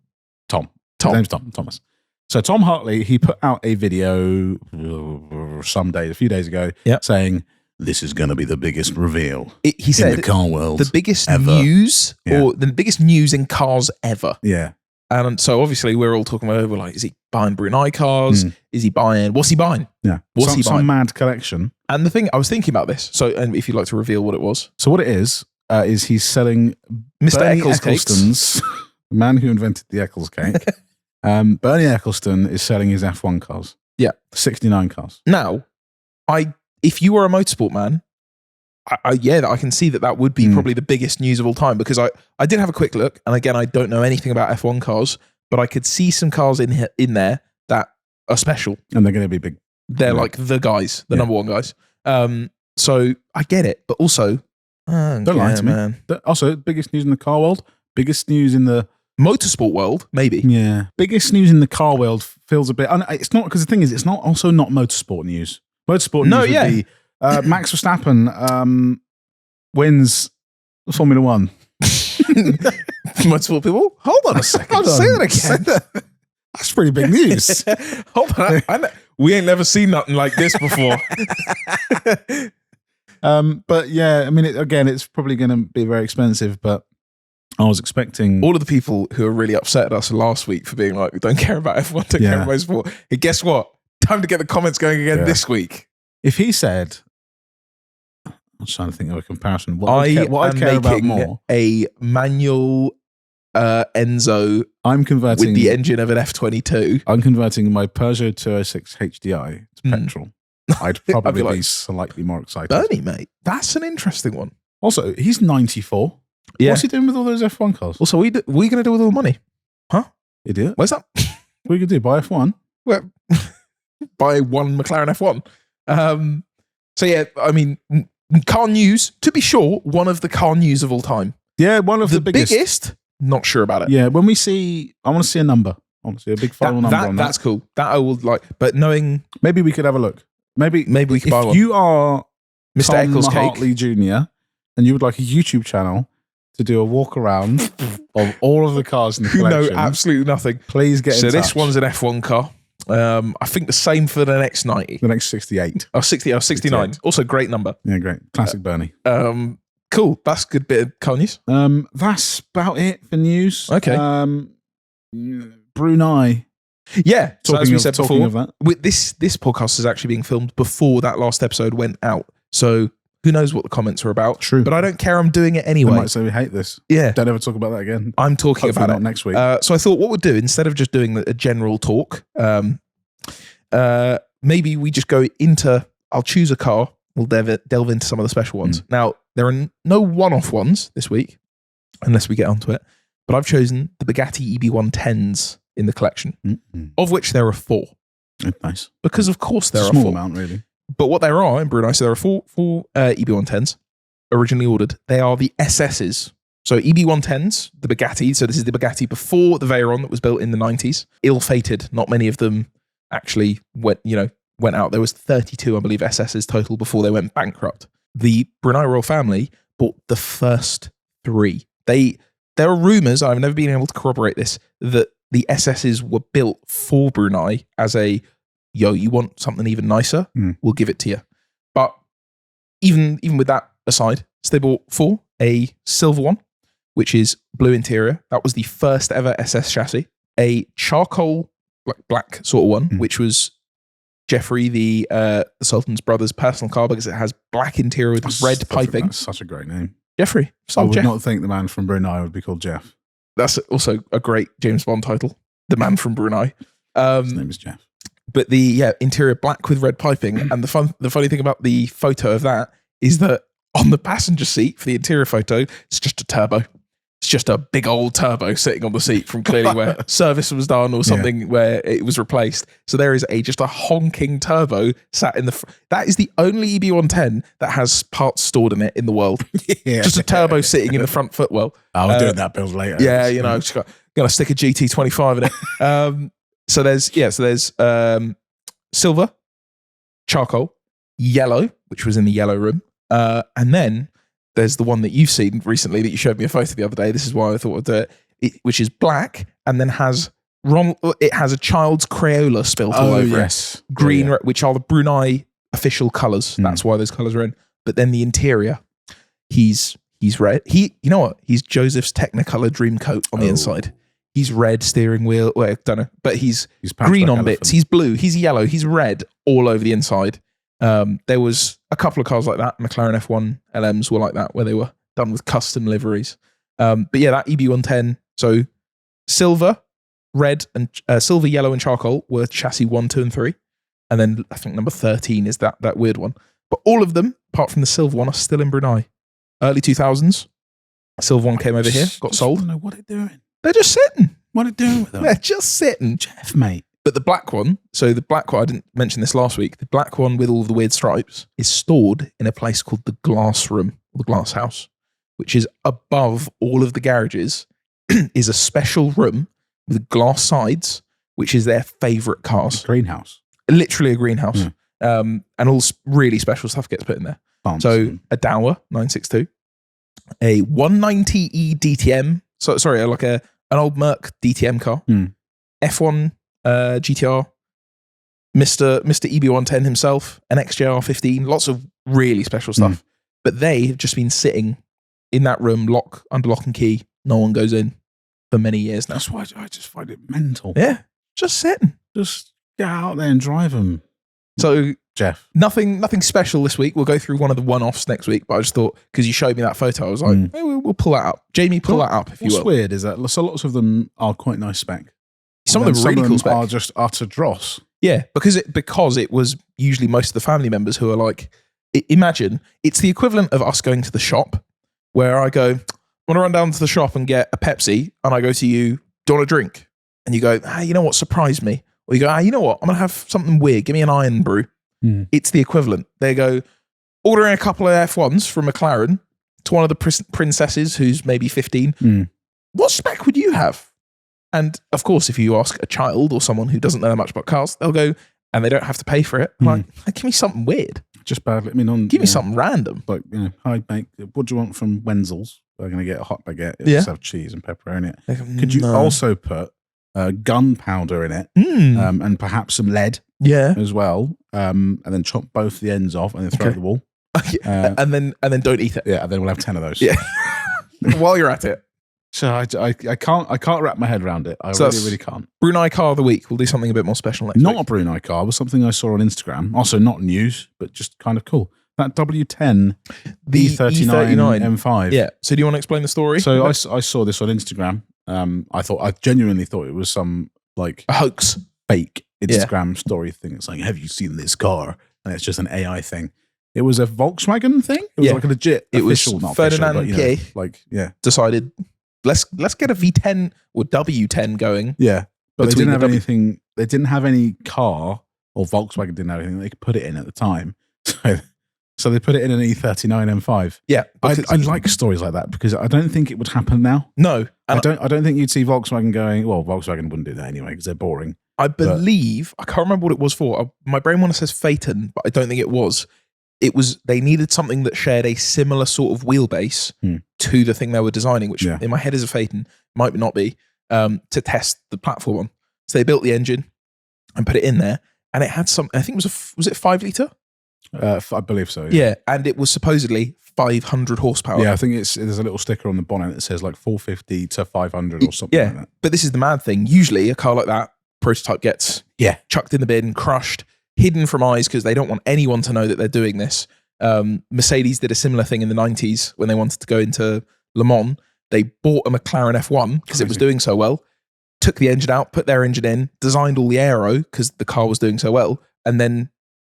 His name's Thomas. So Tom Hartley, he put out a video a few days ago, saying this is going to be the biggest reveal. He said in the car world, the biggest ever. news, or the biggest news in cars ever. Yeah. And so obviously we're all talking about, we're like, is he buying Brunei cars? Is he buying? What's he buying? Yeah. What's he buying? Some mad collection. And the thing I was thinking about this. So, and if you'd like to reveal what it was. So what it is he's selling Mr. Bernie Ecclestone's, the man who invented the Eccles cake. Bernie Ecclestone is selling his F1 cars. Yeah. 69 cars. Now, if you were a motorsport man, I can see that would be probably the biggest news of all time, because I did have a quick look, and again, I don't know anything about F1 cars, but I could see some cars in there that are special. And they're going to be big. They're like the guys, the number one guys. So I get it, but also, don't lie to me. Man. Also, biggest news in the car world, biggest news in the motorsport world, maybe. Yeah. Biggest news in the car world feels a bit, it's not, because the thing is, it's not motorsport news. Motorsport news would be Max Verstappen wins Formula 1. Motorsport people, hold on a second. Say that again. That's pretty big news. Hold on. We ain't never seen nothing like this before. But yeah, I mean, it's probably going to be very expensive, but I was expecting all of the people who are really upset at us last week for being like, we don't care about F1, don't care about motorsport. Hey, guess what? Time to get the comments going again this week. If he said, I'm trying to think of a comparison. What I'd care about more. A manual Enzo. I'm converting with the engine of an F22. I'm converting my Peugeot 206 HDI to petrol. I'd probably be slightly more excited. Bernie, mate, that's an interesting one. Also, he's 94. Yeah. What's he doing with all those F1 cars? Also, what are you going to do with all the money? Huh? Idiot. Where's that? What are you going to do? Buy F1? Well, buy one McLaren F1. So yeah, I mean, car news, to be sure, one of the car news of all time. Yeah, one of the biggest. Not sure about it. Yeah, when we see, I want to see a number. I want to see a big final number on that. That's cool. That I will like, but knowing... Maybe we could have a look. Maybe we could buy one. If you are Mr. Eccles Hartley Jr. and you would like a YouTube channel to do a walk around of all of the cars in the collection. Who know absolutely nothing. Please get in touch. So this one's an F1 car. I think the same for the next 90. The next 68. Oh, 69. 68. Also great number. Yeah, great. Classic Bernie. Cool. That's a good bit of car news. That's about it for news. Okay. Brunei. Yeah. So as we said before, that. This podcast is actually being filmed before that last episode went out. So who knows what the comments are about. True. But I don't care. I'm doing it anyway. They might say we hate this. Yeah. Don't ever talk about that again. I'm talking Hopefully about not it next week. So I thought what we'd do, instead of just doing a general talk, maybe we just go into, I'll choose a car. We'll delve into some of the special ones. Now, there are no one-off ones this week, unless we get onto it. But I've chosen the Bugatti EB110s in the collection, of which there are 4. Nice. Because of course there are 4. Small amount, really. But what there are in Brunei, so there are 4 EB110s originally ordered. They are the SSs. So EB110s, the Bugatti. So this is the Bugatti before the Veyron that was built in the 90s. Ill-fated. Not many of them actually went out. There was 32, I believe, SSs total before they went bankrupt. The Brunei royal family bought the first 3. There are rumours, I've never been able to corroborate this, that the SSs were built for Brunei as a, you want something even nicer? We'll give it to you. But even with that aside, so they bought 4, a silver one, which is blue interior. That was the first ever SS chassis. A charcoal, black sort of one, which was Jeffrey, the Sultan's brother's personal car, because it has black interior with red piping. That's such a great name. Jeffrey. I would not think the man from Brunei would be called Jeff. That's also a great James Bond title. The man from Brunei. His name is Jeff. But the interior black with red piping, and the funny thing about the photo of that is that on the passenger seat for the interior photo, it's just a turbo. It's just a big old turbo sitting on the seat from clearly where service was done or something where it was replaced. So there is just a honking turbo sat in the. That is the only EB110 that has parts stored in it in the world. Just a turbo sitting in the front footwell. I'll do that build later. Yeah, just gonna stick a GT25 in it. So there's silver, charcoal, yellow, which was in the yellow room, and then there's the one that you've seen recently that you showed me a photo the other day. This is why I thought I'd do it, which is black and then has a child's Crayola spilt all over it. Green, which are the Brunei official colours. That's why those colours are in. But then the interior, he's red. You know what? He's Joseph's Technicolor Dreamcoat on the inside. He's red steering wheel. Well, I don't know, but he's green on bits. He's blue. He's yellow. He's red all over the inside. There was a couple of cars like that. McLaren F1 LMs were like that, where they were done with custom liveries. But yeah, that EB110. So silver, red, and silver, yellow, and charcoal were chassis 1, 2, and 3. And then I think number 13 is that weird one. But all of them, apart from the silver one, are still in Brunei. Early 2000s. Silver one came over here, got sold. I don't know what they're doing. They're just sitting. What are they doing with them? They're just sitting. Jeff, mate. But the black one, I didn't mention this last week, the black one with all of the weird stripes is stored in a place called the Glass Room, or the Glass House, which is above all of the garages, is a special room with glass sides, which is their favourite cars. Greenhouse. Literally a greenhouse. And all really special stuff gets put in there. So a Dower 962, a 190E DTM, like an old Merc DTM car, F1 GTR, Mr. EB110 himself, an XJR15, lots of really special stuff. But they have just been sitting in that room, under lock and key. No one goes in for many years now. That's why I just find it mental. Yeah, just sitting. Just get out there and drive them. So, Jeff, nothing special this week. We'll go through one of the one-offs next week. But I just thought, because you showed me that photo, I was like, hey, we'll pull that up. Jamie, pull that up if you will. What's weird is that so lots of them are quite nice spec. Some of them really cool spec. Are just utter dross. Yeah, because it was usually most of the family members who are like, imagine it's the equivalent of us going to the shop, where I go, I want to run down to the shop and get a Pepsi, and I go to you, do you want a drink? And you go, you know what surprised me? Or you go, you know what, I'm going to have something weird. Give me an iron brew. It's the equivalent. They go, ordering a couple of F1s from McLaren to one of the princesses who's maybe 15. What spec would you have? And of course, if you ask a child or someone who doesn't know much about cars, they'll go, and they don't have to pay for it. Like, give me something weird. Just bad. Give me something random. Like, hi, mate, what do you want from Wenzel's? We're going to get a hot baguette. It'll just have cheese and pepper in it. Could you also put gunpowder in it and perhaps some lead as well, and then chop both the ends off and then throw it at the wall. And then don't eat it. Yeah, and then we'll have 10 of those. Yeah. While you're at it. So I can't wrap my head around it. I really can't. Brunei car of the week. We'll do something a bit more special next week. Not a Brunei car, but something I saw on Instagram. Also not news, but just kind of cool. That W10 E39 M5. Yeah. So do you want to explain the story? So I saw this on Instagram. I genuinely thought it was some like a hoax, fake Instagram story thing. It's like, have you seen this car? And it's just an AI thing. It was a Volkswagen thing. It was like a legit. It official, was not Ferdinand official, but, decided let's get a V10 or W10 going. Yeah, but they didn't have anything. They didn't have any car, or Volkswagen didn't have anything they could put it in at the time. So they put it in an E39 M5. Yeah, I like stories like that because I don't think it would happen now. No, I don't think you'd see Volkswagen going. Well, Volkswagen wouldn't do that anyway because they're boring. I believe I can't remember what it was for. My brain want to says Phaeton, but I don't think it was. It was they needed something that shared a similar sort of wheelbase to the thing they were designing, which in my head is a Phaeton, might not be, to test the platform on. So they built the engine and put it in there, and it had some. I think was it 5 litre? I believe so. Yeah, and it was supposedly 500 horsepower. Yeah, I think there's a little sticker on the bonnet that says like 450 to 500 or something like that. But this is the mad thing. Usually, a car like that prototype gets chucked in the bin, crushed, hidden from eyes because they don't want anyone to know that they're doing this. Mercedes did a similar thing in the 90s when they wanted to go into Le Mans. They bought a McLaren F1 because it was doing so well, took the engine out, put their engine in, designed all the aero because the car was doing so well, and then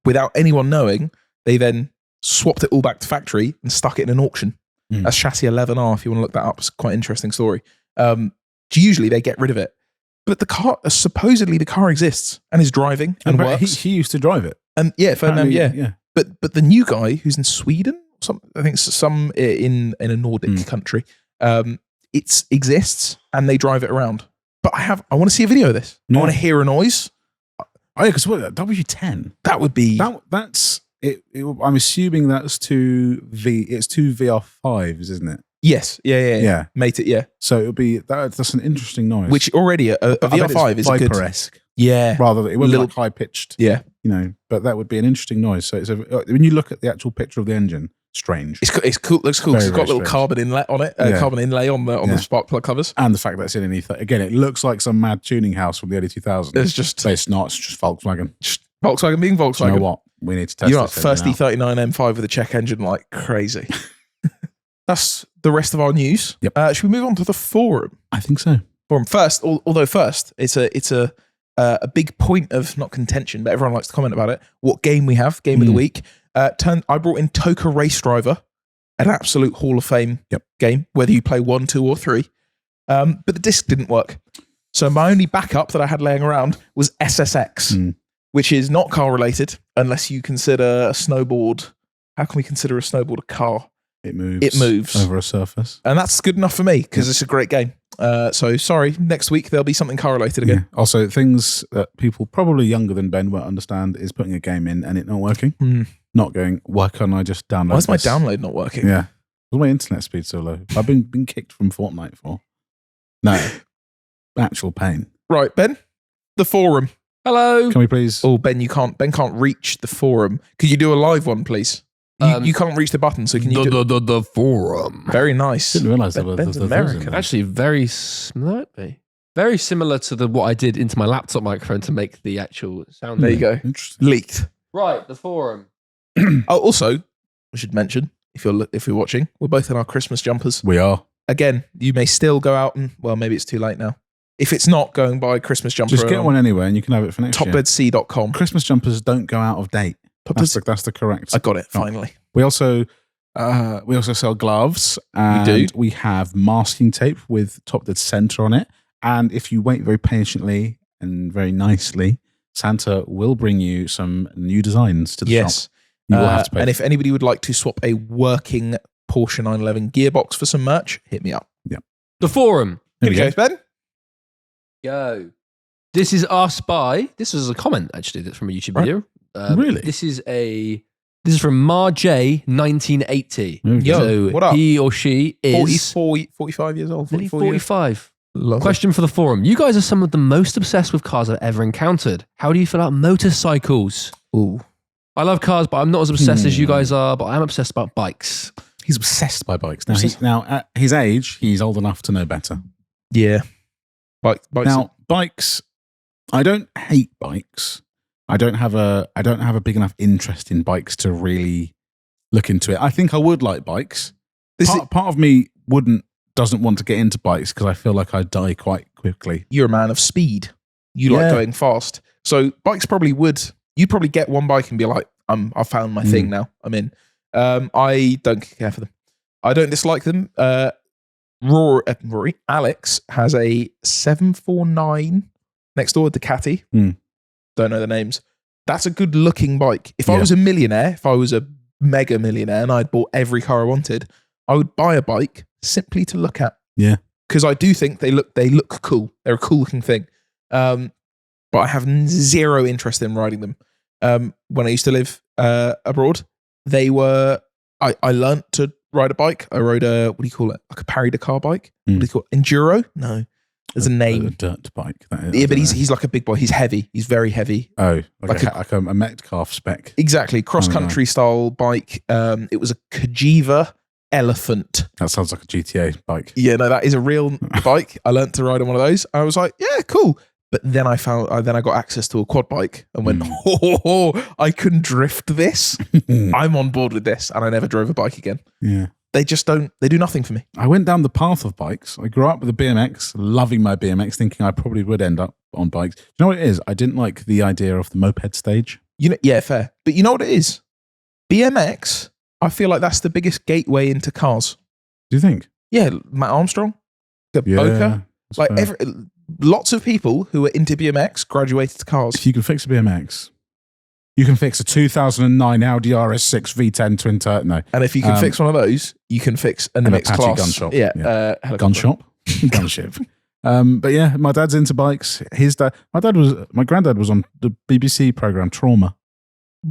without anyone knowing, they then swapped it all back to factory and stuck it in an auction. That's chassis 11R. If you want to look that up, it's quite an interesting story. Usually they get rid of it, but the car supposedly the car exists and is driving and works. He used to drive it. Ferdinand, yeah. But the new guy who's in Sweden, I think some in a Nordic country, it exists and they drive it around. But I want to see a video of this. I want to hear a noise. Oh yeah, because what W10? That would be that's it. I'm assuming that's two VR5s, isn't it? Yes, yeah. Mate, it, yeah. So it'll be that's an interesting noise. Which already a VR5 is Viper-esque. Yeah, rather than it wasn't like high pitched. Yeah, but that would be an interesting noise. So when you look at the actual picture of the engine, strange. It's cool. Looks cool. It's got a little carbon inlet on it. Carbon inlay on the spark plug covers, and the fact that it's in an ether. Again, it looks like some mad tuning house from the early 2000s. It's not. It's just Volkswagen. Just Volkswagen being Volkswagen. You know what? We need to test. You're not first E39 M5 with a check engine like crazy. That's the rest of our news. Yep. Should we move on to the forum? I think so. Forum first. Although first, it's a big point of not contention, but everyone likes to comment about it. What game we have? Game of the week. I brought in Toka Race Driver, an absolute Hall of Fame game, whether you play 1, 2, or 3. But the disc didn't work. So my only backup that I had laying around was SSX, which is not car related unless you consider a snowboard. How can we consider a snowboard a car? It moves. It moves over a surface. And that's good enough for me because it's a great game. So sorry, next week there'll be something car related again. Yeah. Also, things that people probably younger than Ben won't understand is putting a game in and it not working. Not going, why can't I just download Why is my download not working? Yeah. Why is my internet speed so low? I've been kicked from Fortnite for. No. Actual pain. Right, Ben, the forum. Hello. Can we please? Oh, Ben, Ben can't reach the forum. Could you do a live one, please? You can't reach the button, so can you do the forum? Very nice. Didn't realise that Ben's American. Actually, very similar to what I did into my laptop microphone to make the actual sound. There you go. Leaked. Right, the forum. Also, we should mention if you're watching, we're both in our Christmas jumpers. We are. Again, you may still go out and maybe it's too late now. If it's not going by Christmas jumper, just get one anyway, and you can have it for next year. Topbedc.com. Christmas jumpers don't go out of date. That's the correct. I got it finally. We also sell gloves, and we have masking tape with Top Dead Center on it. And if you wait very patiently and very nicely, Santa will bring you some new designs to the shop. You will have to pay. And if anybody would like to swap a working Porsche 911 gearbox for some merch, hit me up. Yeah. The forum. Okay, Ben. Go. This is us by. This was a comment actually that's from a YouTube video. Really? This is from Marj 1980. Yo, so what up? He or she is 45 years old. 45. Lovely. Question for the forum. You guys are some of the most obsessed with cars I've ever encountered. How do you feel about motorcycles? Ooh. I love cars, but I'm not as obsessed as you guys are, but I am obsessed about bikes. He's obsessed by bikes. Now, at his age, he's old enough to know better. Yeah. Bikes. Now, bikes, I don't hate bikes. I don't have a big enough interest in bikes to really look into it. I think I would like bikes. Part of me doesn't want to get into bikes because I feel like I'd die quite quickly. You're a man of speed. You like going fast. So bikes you'd probably get one bike and be like, I've found my thing now. I'm in. I don't care for them. I don't dislike them. Rory, Alex has a 749 next door Ducati. Don't know the names. That's a good looking bike. If I was a millionaire, if I was a mega millionaire and I'd bought every car I wanted, I would buy a bike simply to look at. Yeah. Because I do think they look cool. They're a cool looking thing. But I have zero interest in riding them. When I used to live abroad, I learnt to ride a bike. I rode what do you call it? Like a Paris-Dakar bike? What do you call it? Enduro? No. There's a name. A dirt bike. Yeah, but he's like a big boy. He's heavy. He's very heavy. Oh, like a Metcalf spec. Exactly. Cross-country style bike. It was a Kajiva Elephant. That sounds like a GTA bike. Yeah, no, that is a real bike. I learnt to ride on one of those. I was like, yeah, cool. But then I got access to a quad bike and went, I can drift this. I'm on board with this. And I never drove a bike again. Yeah. they do nothing for me. I went down the path of bikes. I grew up with a BMX, loving my BMX, thinking I probably would end up on bikes. Do you know what it is? I didn't like the idea of the moped stage. Yeah, fair. But you know what it is? BMX, I feel like that's the biggest gateway into cars. Do you think? Yeah, Matt Armstrong, Boca. Like lots of people who are into BMX graduated to cars. If you can fix a BMX, you can fix a 2009 Audi RS6 V10 twin turbo. No. And if you can fix one of those, you can fix an MX Apache class. gun shop. Yeah. Gun shop? Gunship. But yeah, my dad's into bikes. My granddad was on the BBC program Trauma.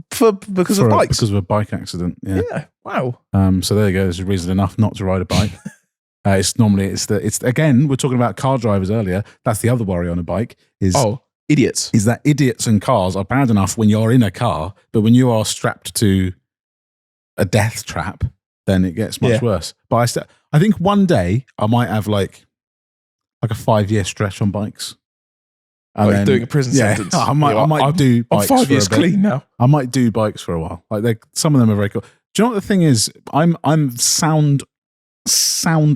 Because of bikes? Because of a bike accident. Yeah. Wow. So there you go. There's a reason enough not to ride a bike. It's again, we're talking about car drivers earlier. That's the other worry on a bike is idiots. Is that idiots and cars are bad enough when you're in a car, but when you are strapped to a death trap, then it gets much worse. But I think one day I might have like a 5-year stretch on bikes. And then, doing a prison sentence. I might do bikes. I'm 5 years clean now. I might do bikes for a while. Like some of them are very cool. Do you know what the thing is? I'm sound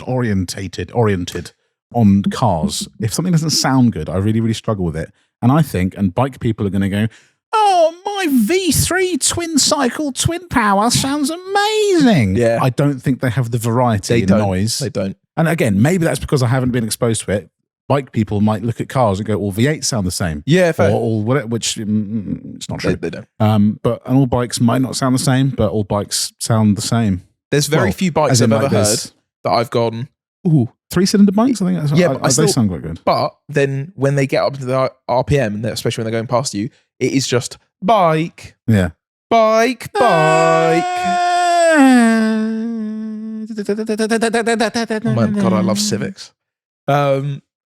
oriented on cars. If something doesn't sound good, I really, really struggle with it. And I think, and bike people are going to go, oh, my V3 twin cycle, twin power sounds amazing. Yeah. I don't think they have the variety in noise. They don't. And again, maybe that's because I haven't been exposed to it. Bike people might look at cars and go, all V8s sound the same. Yeah, fair. Or whatever, which it's not true. They don't. And all bikes might not sound the same, but all bikes sound the same. There's very few bikes I've ever heard that I've gone, ooh. 3-cylinder bikes? I think that's they sound quite good. But then when they get up to the RPM, and especially when they're going past you, it is just bike. Yeah. Bike. Oh my God, I love Civics.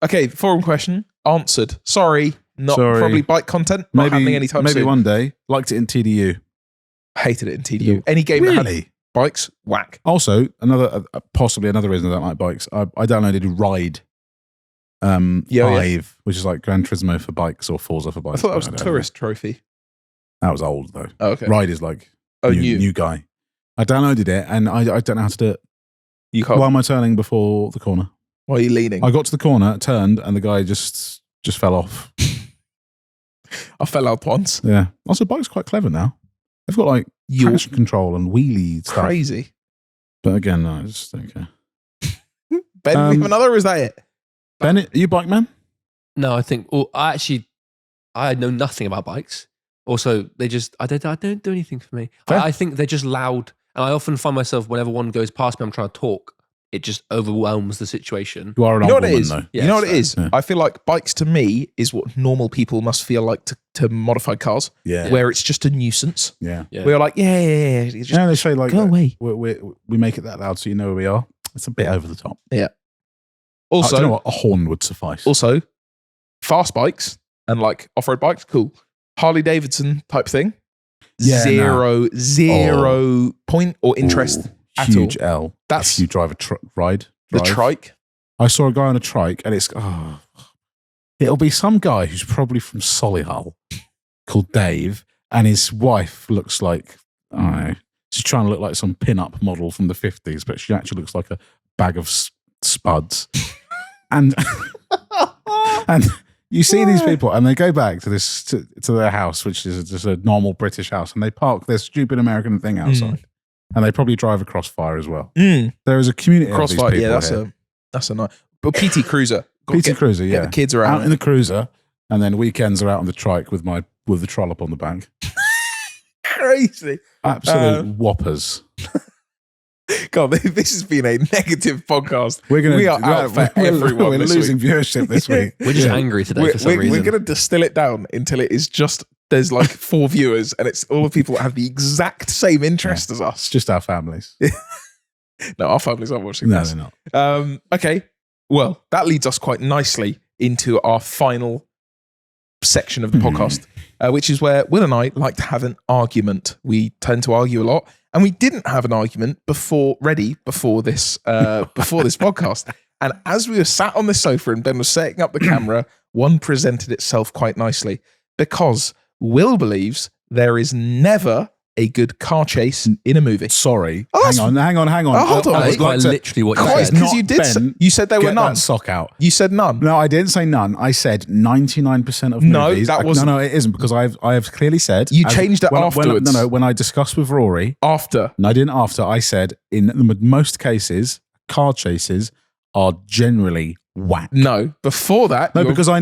Okay, forum question answered. Sorry, probably bike content. Not happening anytime soon. Maybe one day. Liked it in TDU. Hated it in TDU. Any game that had bikes, whack. Also, possibly another reason I don't like bikes. I downloaded Ride 5, which is like Gran Turismo for bikes or Forza for bikes. I thought that was a tourist trophy. That was old though. Oh, okay. Ride is like new guy. I downloaded it and I don't know how to do it. You can't. Why am I turning before the corner? Why are you leaning? I got to the corner, turned, and the guy just fell off. I fell out once. Yeah. Also, bike's quite clever now. They've got like traction control and wheelie stuff. Crazy. But again, no, I just don't care. Ben, we have another, or is that it? Ben, are you a bike man? No, I think. Well, I know nothing about bikes. Also, I don't do anything for me. I think they're just loud, and I often find myself whenever one goes past me, I'm trying to talk. It just overwhelms the situation. You are an old woman, though. You know what it is? Yeah. I feel like bikes to me is what normal people must feel like to modified cars. Yeah. Where it's just a nuisance. Yeah. We're like, yeah. Just, they say like, go away. We make it that loud so you know where we are. It's a bit over the top. Yeah. Also, you know what? A horn would suffice. Also, fast bikes and like off-road bikes, cool. Harley Davidson type thing. Yeah, zero point or interest. Huge L. That's if you drive a ride. The trike. I saw a guy on a trike, and it'll be some guy who's probably from Solihull, called Dave, and his wife looks like she's trying to look like some pin-up model from the 50s, but she actually looks like a bag of spuds. and you see these people, and they go back to their house, which is just a normal British house, and they park their stupid American thing outside. And they probably drive a Crossfire as well. There is a community Crossfire, of these people that's a nice. But PT Cruiser. Cruiser, yeah. Get the kids around. Out in the Cruiser, and then weekends are out on the trike with the trollop on the back. Crazy. Absolute whoppers. God, this has been a negative podcast. We are out for everyone. We're losing viewership this week. We're just angry today for some reason. We're going to distill it down until it is just, there's like 4 viewers and it's all the people that have the exact same interest as us. It's just our families. No, our families aren't watching this. No, they're not. Okay, well, that leads us quite nicely into our final section of the podcast, which is where Will and I like to have an argument. We tend to argue a lot. And we didn't have an argument before this podcast. And as we were sat on the sofa and Ben was setting up the camera, one presented itself quite nicely because Will believes there is never a good car chase in a movie? Sorry. Oh, hang on. Oh, hold on. That I is would like quite to, literally what you That is said. Because not you did. Ben, You said there were get none. that sock out. You said none. No, I didn't say none. I said 99% of No, movies. that wasn't- No, it isn't, because I have clearly said You changed it when, afterwards. When I discussed with Rory, After. and I didn't after. I said in most cases, car chases are generally whack. No, before that, No, because I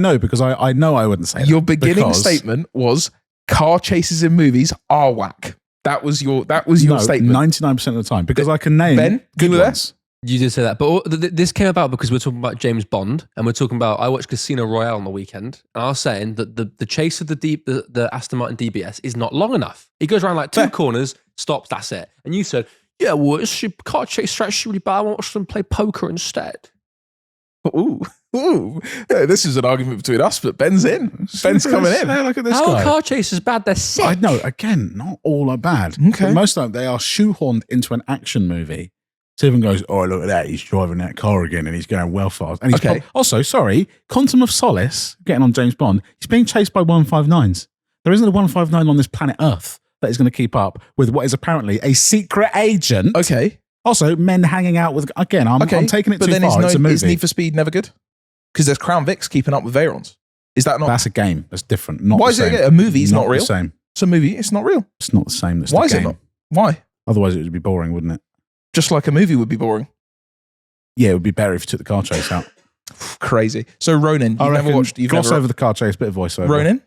know I wouldn't say your that. beginning Because- statement was car chases in movies are whack. That was your statement. 99% of the time, because I can name Ben, good you were there? ones. You did say that, but this came about because we're talking about James Bond, and we're talking about. I watched Casino Royale on the weekend, and I was saying that the chase of the Aston Martin DBS is not long enough. He goes around like two corners, stops, that's it. And you said, "Yeah, well, car chase strategy really bad. I want to watch them play poker instead." Ooh. This is an argument between us, but Ben's in. Ben's coming in. Hey, look at this How guy. are car chases bad? They're sick. I know. Again, not all are bad. Okay. But most of them, they are shoehorned into an action movie. Stephen goes, "Oh, look at that! He's driving that car again, and he's going well fast." And he's Okay. also, sorry, Quantum of Solace, getting on James Bond. He's being chased by 159s. There isn't a 159 on this planet Earth that is going to keep up with what is apparently a secret agent. Okay. Also, men hanging out with. Again, I'm taking it but too then far. It's a movie. is Need for Speed never good? Because there's Crown Vics keeping up with Veyrons. Is that not? That's a game. That's different. Not Why the is same. it a movie? It's not real. The same. It's a movie. It's not real. It's not the same. That's Why the is game. it not? Why? Otherwise, it would be boring, wouldn't it? Just like a movie would be boring. Yeah, it would be better if you took the car chase out. Crazy. So Ronin, I you've reckon never watched. You've gloss never over the car chase, bit of voiceover. Ronin.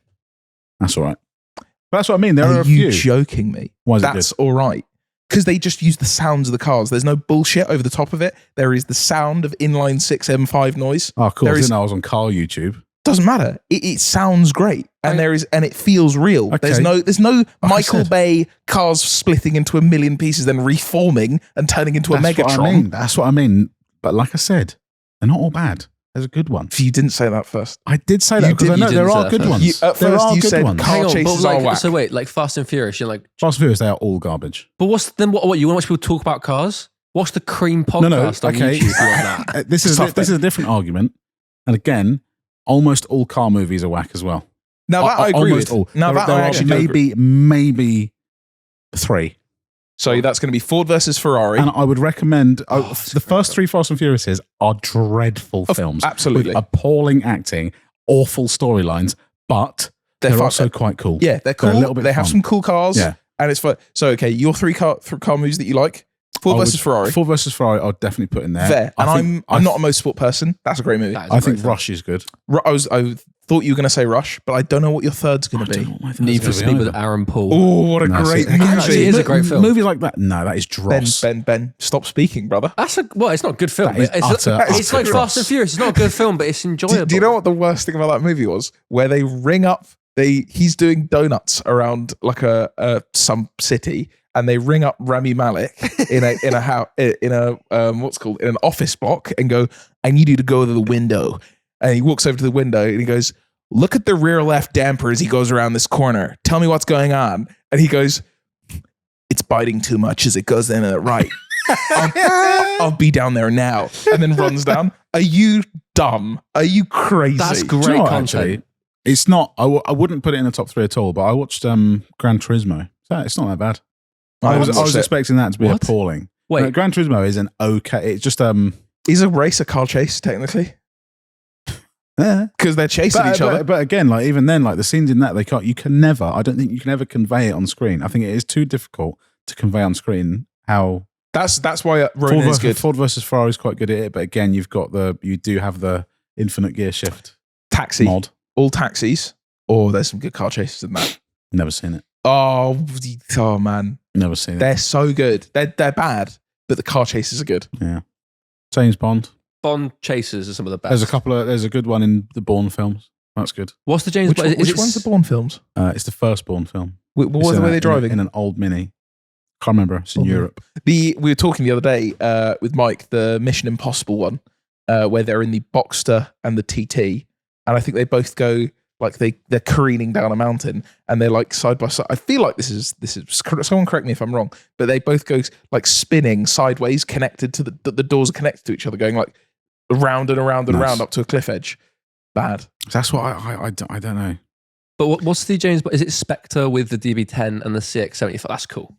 That's all right. But that's what I mean. There are Are a you few. joking me? Why is it That's all right. Because they just use the sounds of the cars. There's no bullshit over the top of it. There is the sound of inline 6 M5 noise. Oh, cool. There I is- didn't know I was on car YouTube. Doesn't matter. It sounds great, and it feels real. Okay. There's no I Michael said. Bay cars splitting into a million pieces, then reforming and turning into a That's Megatron. what I mean. That's what I mean. But like I said, they're not all bad. There's a good one. You didn't say that first. I did say that You because I did- know you there didn't are say good that ones. You- at there first are you good said ones. car Hang on, chases but are like, whack. so wait, like Fast and Furious, you're like, Fast and Furious, they are all garbage. but what's then? What you want to watch people talk about cars? Watch the Cream podcast No, on okay. YouTube. if you want that. This is Stop this is a different argument. And again, almost all car movies are whack as well. Now that I agree Almost with. all. Now there, that there I are actually do agree. maybe three. So that's going to be Ford versus Ferrari. And I would recommend it's the first three Fast and Furiouses are dreadful films. absolutely. With appalling acting, awful storylines, but they're fun. also quite cool. Yeah, they're cool. a little bit they have fun. some cool cars. Yeah. And it's fun. So okay, your three car movies that you like: Ford versus Ferrari. Ford versus Ferrari, I'll definitely put in there. Fair. I And think- I'm not a motorsport person. That's a great movie. That is a I great think film. Rush is good. I thought you were going to say Rush, but I don't know what your third's going I to don't be. know what my third's Need for gonna be Speed with either. Aaron Paul. Oh, what a No, great see, again, movie! it is a great film. Movies like that, no, that is dross. Ben, stop speaking, brother. It's not a good film. That is It's like utter Fast and Furious. It's not a good film, but it's enjoyable. Do you know what the worst thing about that movie was? Where they ring up, he's doing donuts around like some city, and they ring up Rami Malek in a house in an office block and go, "I need you to go to the window." And he walks over to the window and he goes, "Look at the rear left damper as he goes around this corner. Tell me what's going on." And he goes, "It's biting too much as it goes in at the right. I'll be down there now." And then runs down. Are you dumb? Are you crazy? That's Do you great know what, content. actually? It's not. I wouldn't put it in the top three at all. But I watched Gran Turismo. It's not that bad. I was expecting that to be What? appalling. Wait. No, Gran Turismo is an okay. It's just Is a race a car chase technically? Because they're chasing each other. But again, like even then, like the scenes in that, they can't. You can never. I don't think you can ever convey it on screen. I think it is too difficult to convey on screen how. That's why Ronin is good. Ford versus Ferrari is quite good at it, but again, you do have the infinite gear shift Taxi, mod. all taxis. Oh, there's some good car chases in that. Never seen it. Oh man, Never seen it. they're so good. They're bad, but the car chases are good. Yeah. James Bond. Bond chasers are some of the best. There's a good one in the Bourne films. That's good. What's the James Which, Bond? which one's the Bourne films? It's the first Bourne film. What It's were in they driving? in an old Mini? Can't remember. It's in Oh, Europe. We were talking the other day with Mike, the Mission Impossible one, where they're in the Boxster and the TT, and I think they both go like they're careening down a mountain, and they're like side by side. I feel like this is someone correct me if I'm wrong, but they both go like spinning sideways, connected to the doors are connected to each other, going like around and around and Nice. around up to a cliff edge. Bad. That's what I don't know. But what's the James? Is it Spectre with the DB10 and the CX-75? That's cool.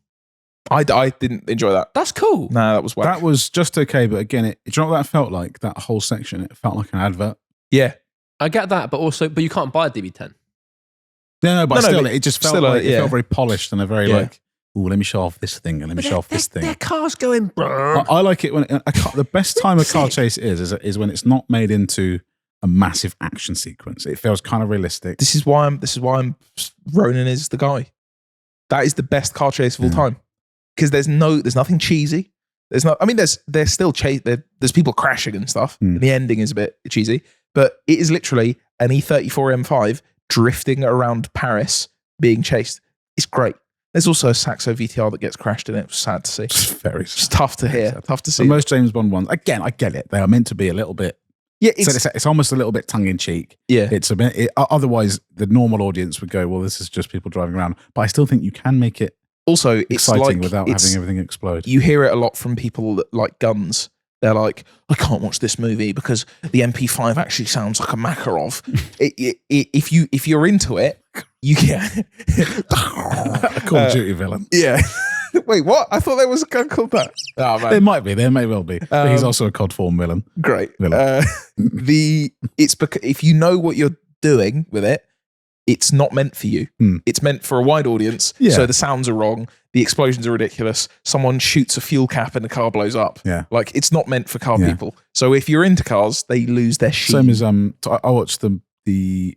I didn't enjoy that. That's cool. No, that was whack. That was just okay, but again, do you know what that felt like? That whole section, it felt like an advert. Yeah. I get that, but you can't buy a DB10. No, but still, it just felt like it felt very polished and a very like, oh, let me show off this thing and let me show off this thing. Their car's going. I like it when the best time a car chase is when it's not made into a massive action sequence. It feels kind of realistic. This is why I'm Ronan is the guy. That is the best car chase of all time. Because there's nothing cheesy. There's still chase. There's people crashing and stuff. And the ending is a bit cheesy, but it is literally an E34 M5 drifting around Paris being chased. It's great. There's also a Saxo VTR that gets crashed in it. It's sad to see. It's very It's tough to hear. Tough to see. But most James Bond ones, again, I get it. They are meant to be a little bit. Yeah, it's almost a little bit tongue in cheek. Yeah, it's a bit. Otherwise, the normal audience would go, "Well, this is just people driving around." But I still think you can make it also exciting without having everything explode. You hear it a lot from people that like guns. They're like, "I can't watch this movie because the MP5 actually sounds like a Makarov." If you're into it, you get a Call of Duty villain. Yeah. Wait, what? I thought there was a gun called that. Oh, man. There might be. There may well be. But he's also a COD form villain. Great. It's because if you know what you're doing with it, it's not meant for you. It's meant for a wide audience. Yeah. So the sounds are wrong. The explosions are ridiculous. Someone shoots a fuel cap and the car blows up. Yeah. Like it's not meant for car people. So if you're into cars, they lose their sheen. Same as I watched the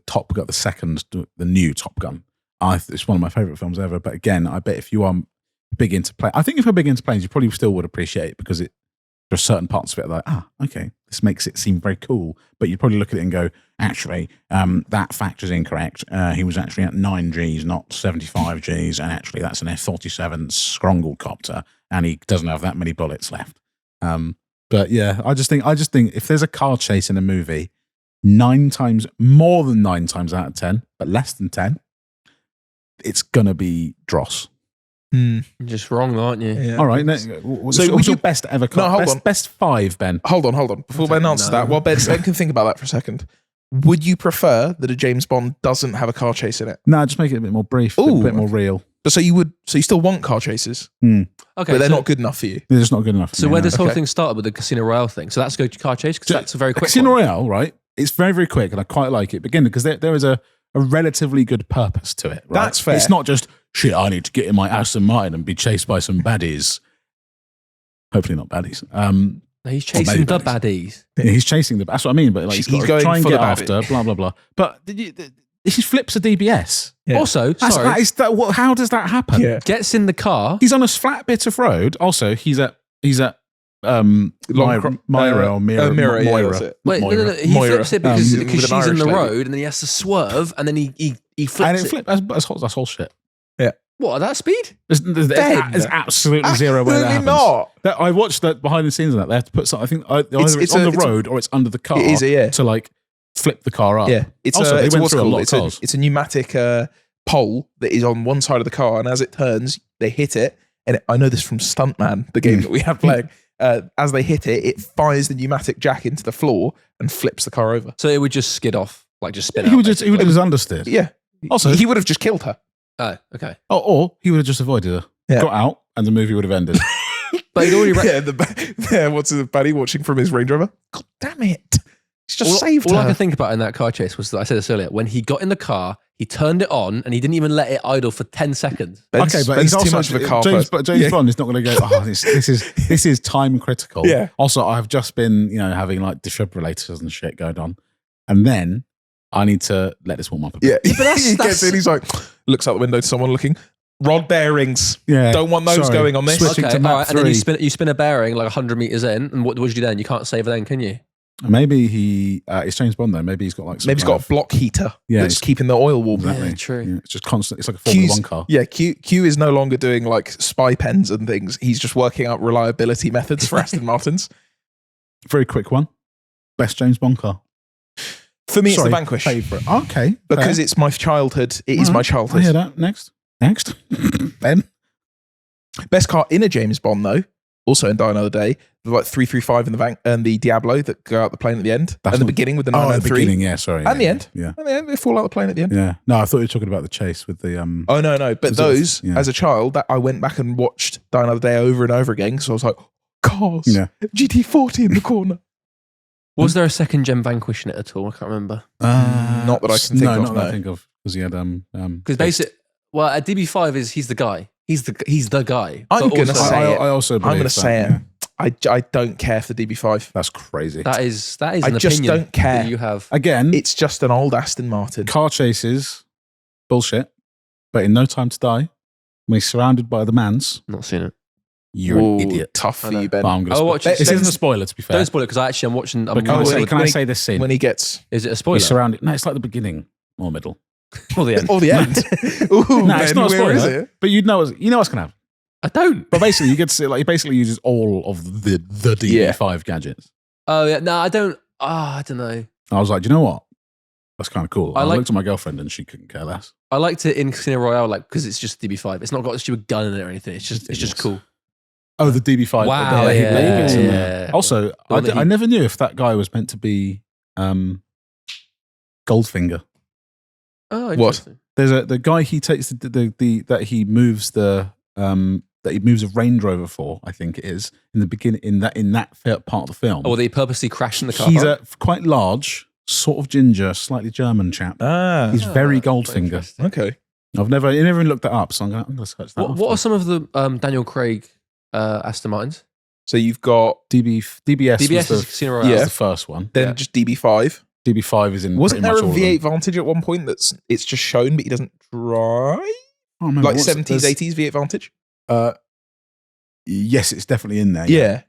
Top Gun, the new Top Gun. It's one of my favorite films ever. But again, I bet if you are big into plane, I think if you're big into planes, you probably still would appreciate it because there are certain parts of it like, okay, this makes it seem very cool. But you'd probably look at it and go, actually, that fact is incorrect. He was actually at 9 Gs, not 75 Gs, and actually that's an F-47 Skrongle copter, and he doesn't have that many bullets left. But yeah, I just think if there's a car chase in a movie, more than 9 times out of 10, but less than 10. It's gonna be dross. You're just wrong, aren't you? Yeah. All right. So what's your best ever car? No, hold on. Best 5, Ben. Hold on. Before Ben answers that, while Ben can think about that for a second, would you prefer that a James Bond doesn't have a car chase in it? No, just make it a bit more brief, a bit more real. So you still want car chases? Okay, but they're not good enough for you. They're just not good enough. So where this whole thing started with the Casino Royale thing, so that's go to car chase because that's a very quick Casino Royale, right? It's very, very quick, and I quite like it. Again, because there is a relatively good purpose to it. Right? That's fair. It's not just shit. I need to get in my Aston Martin and be chased by some baddies. Hopefully not baddies. He's chasing the baddies. Yeah, he's chasing the. That's what I mean. But like, he's got to try and get after. Blah blah blah. But this is flips a DBS. Yeah. Also, how does that happen? Yeah. Gets in the car. He's on a flat bit of road. Also, he's at Moira. Wait, no. He flips it because she's in the road, and then he has to swerve, and then he flips it. That's whole shit. Yeah. What, at that speed? There's absolutely zero way that happens. Not. I watched that behind the scenes of that. They have to put something. I think either it's on the road or it's under the car. It is, to like flip the car up. Yeah. They went through a lot of cars. It's a pneumatic pole that is on one side of the car, and as it turns, they hit it. And I know this from Stuntman, the game that we have playing. As they hit it, it fires the pneumatic jack into the floor and flips the car over. So it would just skid off, like just spin out. He would have just understeered. Yeah. Also, he would have just killed her. Oh, okay. Or he would have just avoided her. Yeah. Got out, and the movie would have ended. But he'd already... what's the baddie watching from his Range Rover? God damn it. He's just saved her. All I can think about in that car chase was that I said this earlier. When he got in the car, he turned it on, and he didn't even let it idle for 10 seconds. But he's too much of a car James Bond is not going to go, this is time critical. Yeah. Also, I've just been, having like defibrillators and shit going on. And then I need to let this warm up a bit. Yeah, but he gets in, he's like, looks out the window to someone looking, rod bearings. Yeah. Don't want those going on this. Okay, all right, and then you spin a bearing like 100 meters in, and what would you do then? You can't save it then, can you? Maybe it's James Bond though. Maybe he's got like maybe he's got a block heater that's keeping the oil warm. Exactly. Yeah, true. Yeah, it's just constant. It's like a Formula 1 car. Yeah, Q is no longer doing like spy pens and things. He's just working out reliability methods for Aston Martins. Very quick one. Best James Bond car. For me, it's the Vanquish. Favorite. Okay. Because it's my childhood. It is my childhood. I hear that. Next. Ben. Best car in a James Bond though. Also in Die Another Day, like 335 in the bank and the Diablo that go out the plane at the end. That's And the not- beginning with the Oh, at 993. the beginning, yeah, sorry. And the yeah, end. Yeah. And they fall out the plane at the end. Yeah. No, I thought you were talking about the chase with the Oh no. But Was it- those, yeah. as a child, that I went back and watched Die Another Day over and over again. So I was like, cars, Yeah. GT40 in the corner. Was there a second gen Vanquish in it at all? I can't remember. Not that I can think no, of, not that I no. think of. Because he had Because basically, well, at DB5 he's the guy. He's the guy. I'm But gonna also- say it. I also I'm believe going to that, say yeah. it. I don't care for DB5. That's crazy. that is I an just opinion don't care. that you have. Again, It's just an old Aston Martin. car chases, bullshit. But in No Time to Die, when he's surrounded by the mans, Not seen it. you're Whoa, an idiot. Tough I for know. you, Ben. But I'm gonna I'll spoil- watch it. This isn't a spoiler, to be fair. Don't spoil it because I'm watching. But can I say, can I say this scene? When he gets Is it a spoiler? He's surrounded. No, it's like the beginning or middle. or the end? or the end. Ooh, No, it's Ben, not a where is spoiler. it? But you know what's going to happen. I don't. But basically, you get to see, like, he basically uses all of the DB5 gadgets. Oh yeah, no, I don't. I don't know. And I was like, do you know what? That's kind of cool. I I like- looked at my girlfriend and she couldn't care less. I liked it in Casino Royale, like because it's just DB5. It's not got a stupid gun in it or anything. It's just Yes. cool. Oh, the DB5. Wow, he yeah, gets in yeah. there. Also, The one that I he- never knew if that guy was meant to be Goldfinger. Oh, What? interesting. There's the guy he takes that he moves a Range Rover for. I think it is in the beginning in that part of the film. Oh, well, they purposely crashed in the car. He's park? a quite large, sort of ginger, slightly German chap. Ah, He's very that's quite Goldfinger. interesting. okay. I never even looked that up, so I'm going to search that. What are some of the Daniel Craig Aston Martins? So you've got DBS DBS was is Casino Royale. Yeah. the first one. then Yeah. just DB5. DB5 is in. Wasn't pretty there a much all of them. V8 Vantage at one point it's just shown, but he doesn't drive? I can't remember. Like What's- 70s, there's- 80s V8 Vantage? Yes, it's definitely in there. Yeah.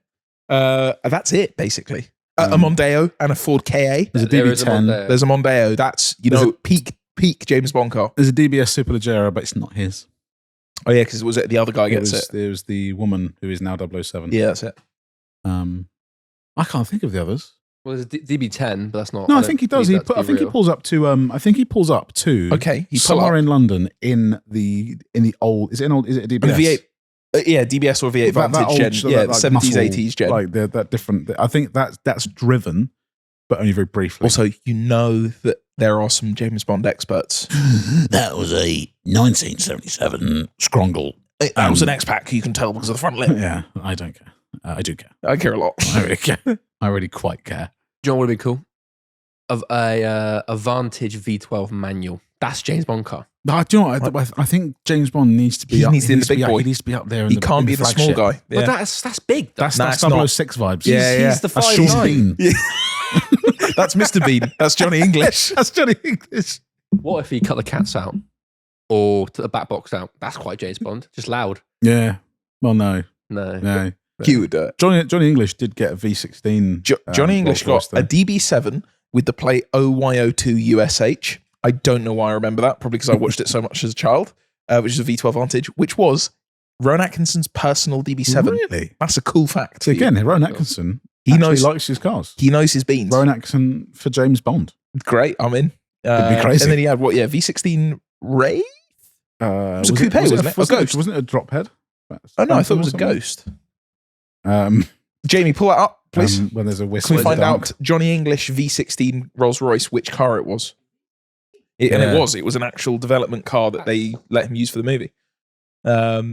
That's it, basically. A Mondeo and a Ford KA. There's a There is a DB10. Mondeo. There's a Mondeo. That's, There's peak James Bond car. There's a DBS Superleggera, but it's not his. Oh, yeah, because was it the other guy gets it? It was the woman who is now 007. Yeah, that's it. I can't think of the others. Well, there's a DB10, but that's not. No, I don't think he does. believe He that to I be think he real. pulls up to. I think he pulls up to. Okay, he pull somewhere up. in London in the old. Is it an old? Is it a DBS? The V8. Yeah, DBS or V8 That Vantage old, gen. so Yeah, that, the like, 70s, muscle, 80s gen. Like that different. I think that's driven, but only very briefly. Also, you know that there are some James Bond experts. that was a 1977 Scrongle. That was an X-Pac, you can tell because of the front lip. Yeah, I don't care. I do care. I care a lot. I really care. I really quite care. Do you know what would be cool? Of a Vantage V12 manual. That's James Bond car. No, do you know what? I think James Bond needs to be. He up, needs to be the big boy. He needs to be up there. He can't be the small flagship. guy. But Yeah. that's big. That's Nah, that's it's not. 006 vibes. Yeah, yeah. He's the That's 5'9". Sean Bean. That's Mr. Bean. That's Johnny English. That's Johnny English. What if he cut the cats out or took the back box out? That's quite James Bond. Just loud. Yeah. Well, no. No. He would do it. Johnny English did get a V16. Johnny English Rolls got Royce, a DB7 with the plate OY02 USH. I don't know why I remember that, probably because I watched it so much as a child, which is a V12 Vantage, which was Rowan Atkinson's personal DB7. Really? That's a cool fact. So for you. again, Rowan Atkinson. He actually knows- likes his cars. He knows his beans. Rowan Atkinson for James Bond. Great, I'm in. It'd be crazy. And then he had what? Yeah, V16 Ray? Was a coupe, wasn't it? A ghost. Wasn't it a drop head? Oh no, I thought it was a Something? ghost. Um, Jamie, pull that up, please. when there's a whistle. Can we in the find dark. out Johnny English V16 Rolls Royce which car it was? And Yeah. it was an actual development car that they let him use for the movie.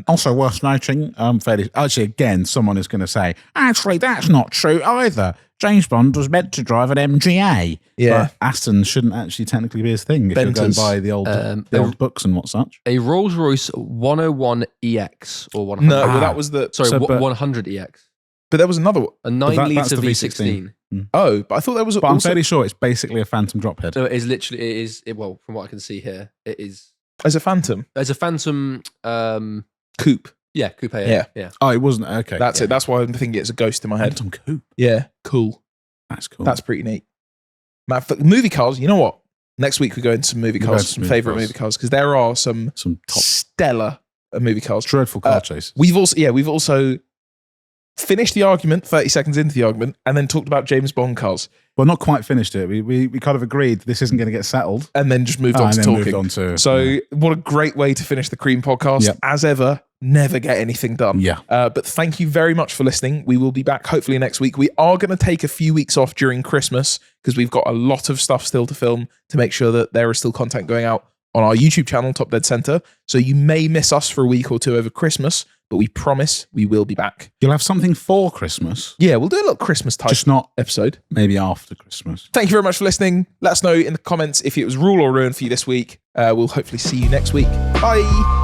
Also worth noting, actually, again, someone is going to say, actually, that's not true either. James Bond was meant to drive an MGA. Yeah. But Aston shouldn't actually technically be his thing if you're going Benters. by the old books and what such. A Rolls Royce 101 EX or 100. No, well, that was the. Sorry, So, but- 100 EX. But there was another one. A 9 that's litre the V16. Oh, but I thought there was But I'm also fairly sure it's basically a Phantom drop head. So it is literally, well, from what I can see here, it is. as a Phantom There's a Phantom, coupe. yeah, coupe. Yeah. Yeah. Oh, it wasn't. Okay. That's it. That's why I'm thinking it's a ghost in my head. Phantom coupe. Yeah, cool. That's cool. That's pretty neat. Matt, for movie cars, you know what? Next week we go into some movie We'll go cars, into some movie favorite cars. movie cars, because there are some some top stellar movie cars. dreadful car chase. We've also finished the argument 30 seconds into the argument, and then talked about James Bond cars. Well, not quite finished it. We kind of agreed this isn't going to get settled. And then just moved on to talking. Yeah. What a great way to finish the Cream podcast. Yep. As ever, never get anything done. Yeah. But thank you very much for listening. We will be back hopefully next week. We are going to take a few weeks off during Christmas because we've got a lot of stuff still to film to make sure that there is still content going out on our YouTube channel, Top Dead Center. So you may miss us for a week or two over Christmas, but we promise we will be back. You'll have something for Christmas. Yeah, we'll do a little Christmas type Just not episode. Maybe after Christmas. Thank you very much for listening. Let us know in the comments if it was rule or ruin for you this week. We'll hopefully see you next week. Bye.